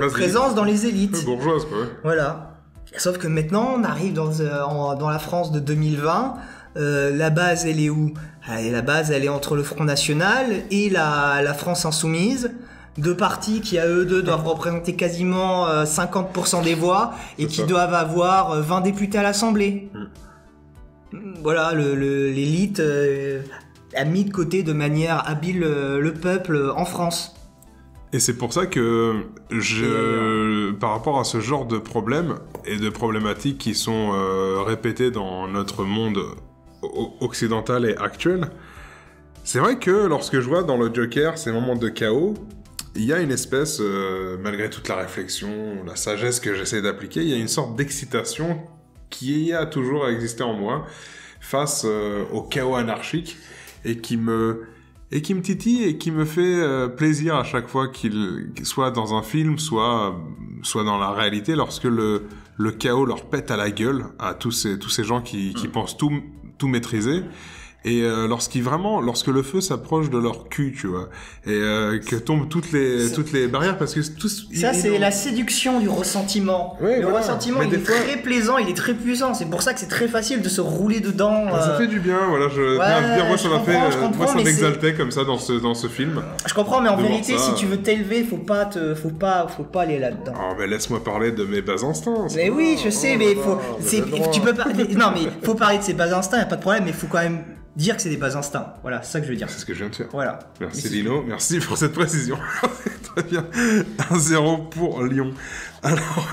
présence dans les élites. Bourgeoise, quoi. Voilà. Sauf que maintenant, on arrive dans la France de 2020. La base, elle est où ? La base, elle est entre le Front National et la France Insoumise. Deux partis qui, à eux deux, doivent représenter quasiment 50% des voix et qui doivent avoir 20 députés à l'Assemblée. Voilà, l'élite a mis de côté de manière habile le peuple en France. Et c'est pour ça que par rapport à ce genre de problèmes et de problématiques qui sont répétées dans notre monde occidental et actuel, c'est vrai que lorsque je vois dans le Joker ces moments de chaos, il y a une espèce, malgré toute la réflexion, la sagesse que j'essaie d'appliquer, il y a une sorte d'excitation qui a toujours existé en moi face au chaos anarchique et qui me titille et qui me fait plaisir à chaque fois qu'il soit dans un film, soit dans la réalité, lorsque le chaos leur pète à la gueule à tous ces gens qui pensent tout maîtriser. Et lorsque le feu s'approche de leur cul, tu vois, et que tombent toutes les barrières, parce que c'est la séduction du ressentiment. Le ressentiment, il est très plaisant, il est très puissant. C'est pour ça que c'est très facile de se rouler dedans. Ça fait du bien, voilà. Moi, ça m'exaltait comme ça dans ce film. Je comprends, mais en vérité, si tu veux t'élever, faut pas aller là-dedans. Oh, mais laisse-moi parler de mes bas instincts. Mais oui, je sais, mais tu peux pas. Non, mais faut parler de ses bas instincts, y a pas de problème, mais il faut quand même dire que c'est des bas instincts. Voilà, c'est ça que je veux dire. C'est ce que je viens de faire. Voilà. Merci Lino, merci pour cette précision. Très bien. 1-0 pour Lyon. Alors...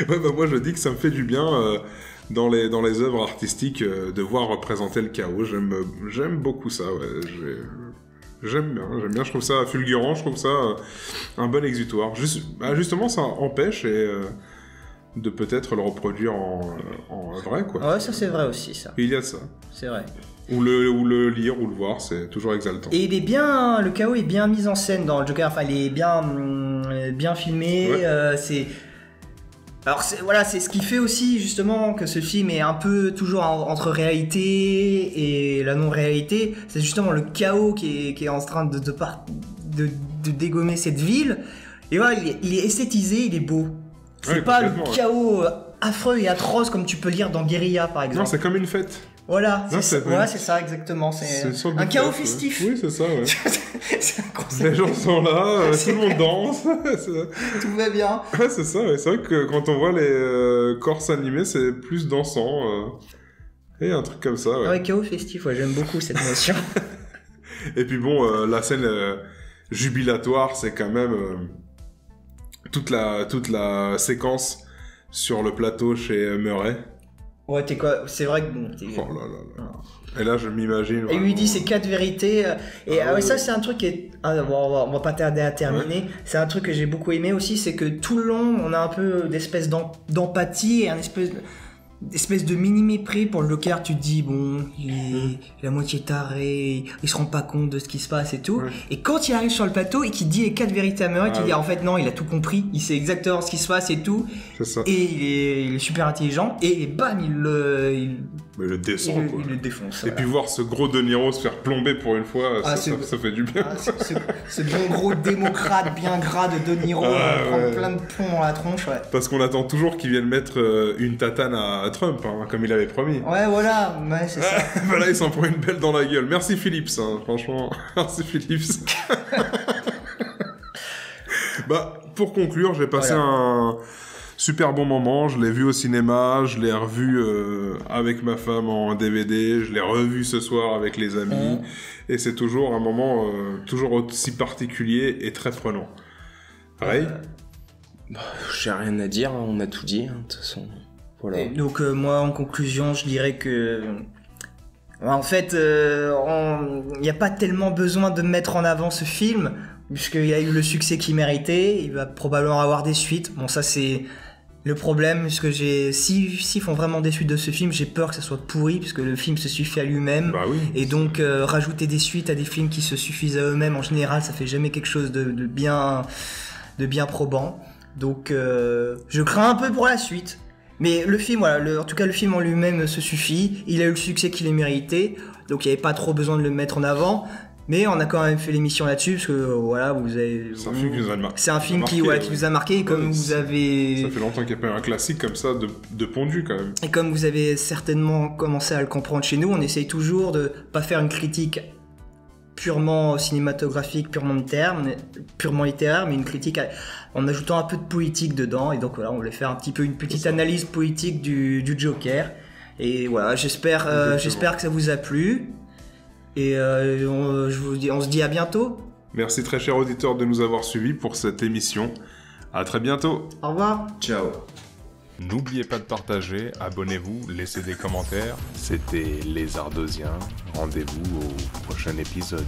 Ouais, bah moi je dis que ça me fait du bien dans les œuvres artistiques de voir représenter le chaos. J'aime beaucoup ça, ouais. J'aime bien, je trouve ça fulgurant, je trouve ça un bon exutoire. Justement, ça empêche de peut-être le reproduire en vrai, quoi. Ouais, ça c'est vrai aussi, ça. Il y a de ça. C'est vrai. Ou le lire, ou le voir, c'est toujours exaltant. Et le chaos est bien mis en scène dans le Joker, enfin il est bien filmé, ouais. Alors c'est ce qui fait aussi justement que ce film est un peu toujours entre réalité et la non-réalité, c'est justement le chaos qui est en train de dégommer cette ville, et voilà, il est esthétisé, il est beau. C'est ouais, pas le chaos affreux et atroce comme tu peux lire dans Guérilla par exemple. Non, c'est comme une fête. Voilà, c'est ça exactement. C'est un chaos festif. Oui, c'est ça, ouais. Les gens sont là, tout le monde danse. Tout va bien. Ouais, c'est ça, ouais. C'est vrai que quand on voit les corses animés, c'est plus dansant. Et un truc comme ça, ouais. Ouais, chaos festif, ouais, j'aime beaucoup cette notion. Et puis bon, la scène jubilatoire, c'est quand même toute la séquence sur le plateau chez Murray. Ouais, c'est vrai que bon. Oh là là là. Et là, je m'imagine. Et lui dit ces 4 vérités. Ça, c'est un truc qui est. On va pas tarder à terminer. Ouais. C'est un truc que j'ai beaucoup aimé aussi, c'est que tout le long, on a un peu d'espèce d'empathie et un espèce de mini-mépris pour le Joker. Tu te dis, bon, il est la moitié taré, il se rend pas compte de ce qui se passe et tout. Ouais. Et quand il arrive sur le plateau et qu'il dit les 4 vérités à Murray, il dit en fait, non, il a tout compris, il sait exactement ce qui se passe et tout. C'est ça. Et il est super intelligent, et bam, il le descend, quoi. Il le défonce. Et puis voir ce gros De Niro se faire plomber pour une fois, ça fait du bien. Ce bon gros démocrate bien gras de De Niro, prendre plein de plomb dans la tronche, ouais. Parce qu'on attend toujours qu'il vienne mettre une tatane à Trump, hein, comme il avait promis. Ouais, voilà, ouais, c'est ça. Voilà, il s'en prend une belle dans la gueule. Merci Philips, hein, franchement. Merci Philips. Bah, pour conclure, j'ai passé un super bon moment. Je l'ai vu au cinéma, je l'ai revu avec ma femme en DVD, je l'ai revu ce soir avec les amis. Et c'est toujours un moment toujours aussi particulier et très prenant. Pareil j'ai rien à dire, hein, on a tout dit, hein, de toute façon. Voilà. Et donc moi, en conclusion, je dirais que... En fait, il n'y a pas tellement besoin de mettre en avant ce film, puisqu'il a eu le succès qu'il méritait, il va probablement avoir des suites. Bon, ça c'est le problème, puisque s'ils font vraiment des suites de ce film, j'ai peur que ça soit pourri, puisque le film se suffit à lui-même. Bah oui, et donc rajouter des suites à des films qui se suffisent à eux-mêmes, en général, ça fait jamais quelque chose de bien probant. Donc je crains un peu pour la suite. Mais le film, voilà, en tout cas le film en lui-même se suffit, il a eu le succès qu'il a mérité, donc il n'y avait pas trop besoin de le mettre en avant, mais on a quand même fait l'émission là-dessus, parce que voilà, vous avez... C'est un film qui nous a marqué. C'est un film qui vous a marqué, comme vous avez... Ça fait longtemps qu'il n'y a pas eu un classique comme ça, de pondu quand même. Et comme vous avez certainement commencé à le comprendre chez nous, on essaye toujours de pas faire une critique purement cinématographique, purement littéraire, mais une critique en ajoutant un peu de politique dedans. Et donc voilà, on voulait faire un petit peu une petite analyse politique du Joker. Et voilà, j'espère que ça vous a plu. Et on se dit à bientôt. Merci très cher auditeur de nous avoir suivis pour cette émission. À très bientôt. Au revoir. Ciao. N'oubliez pas de partager, abonnez-vous, laissez des commentaires. C'était Les Ardosiens. Rendez-vous au prochain épisode.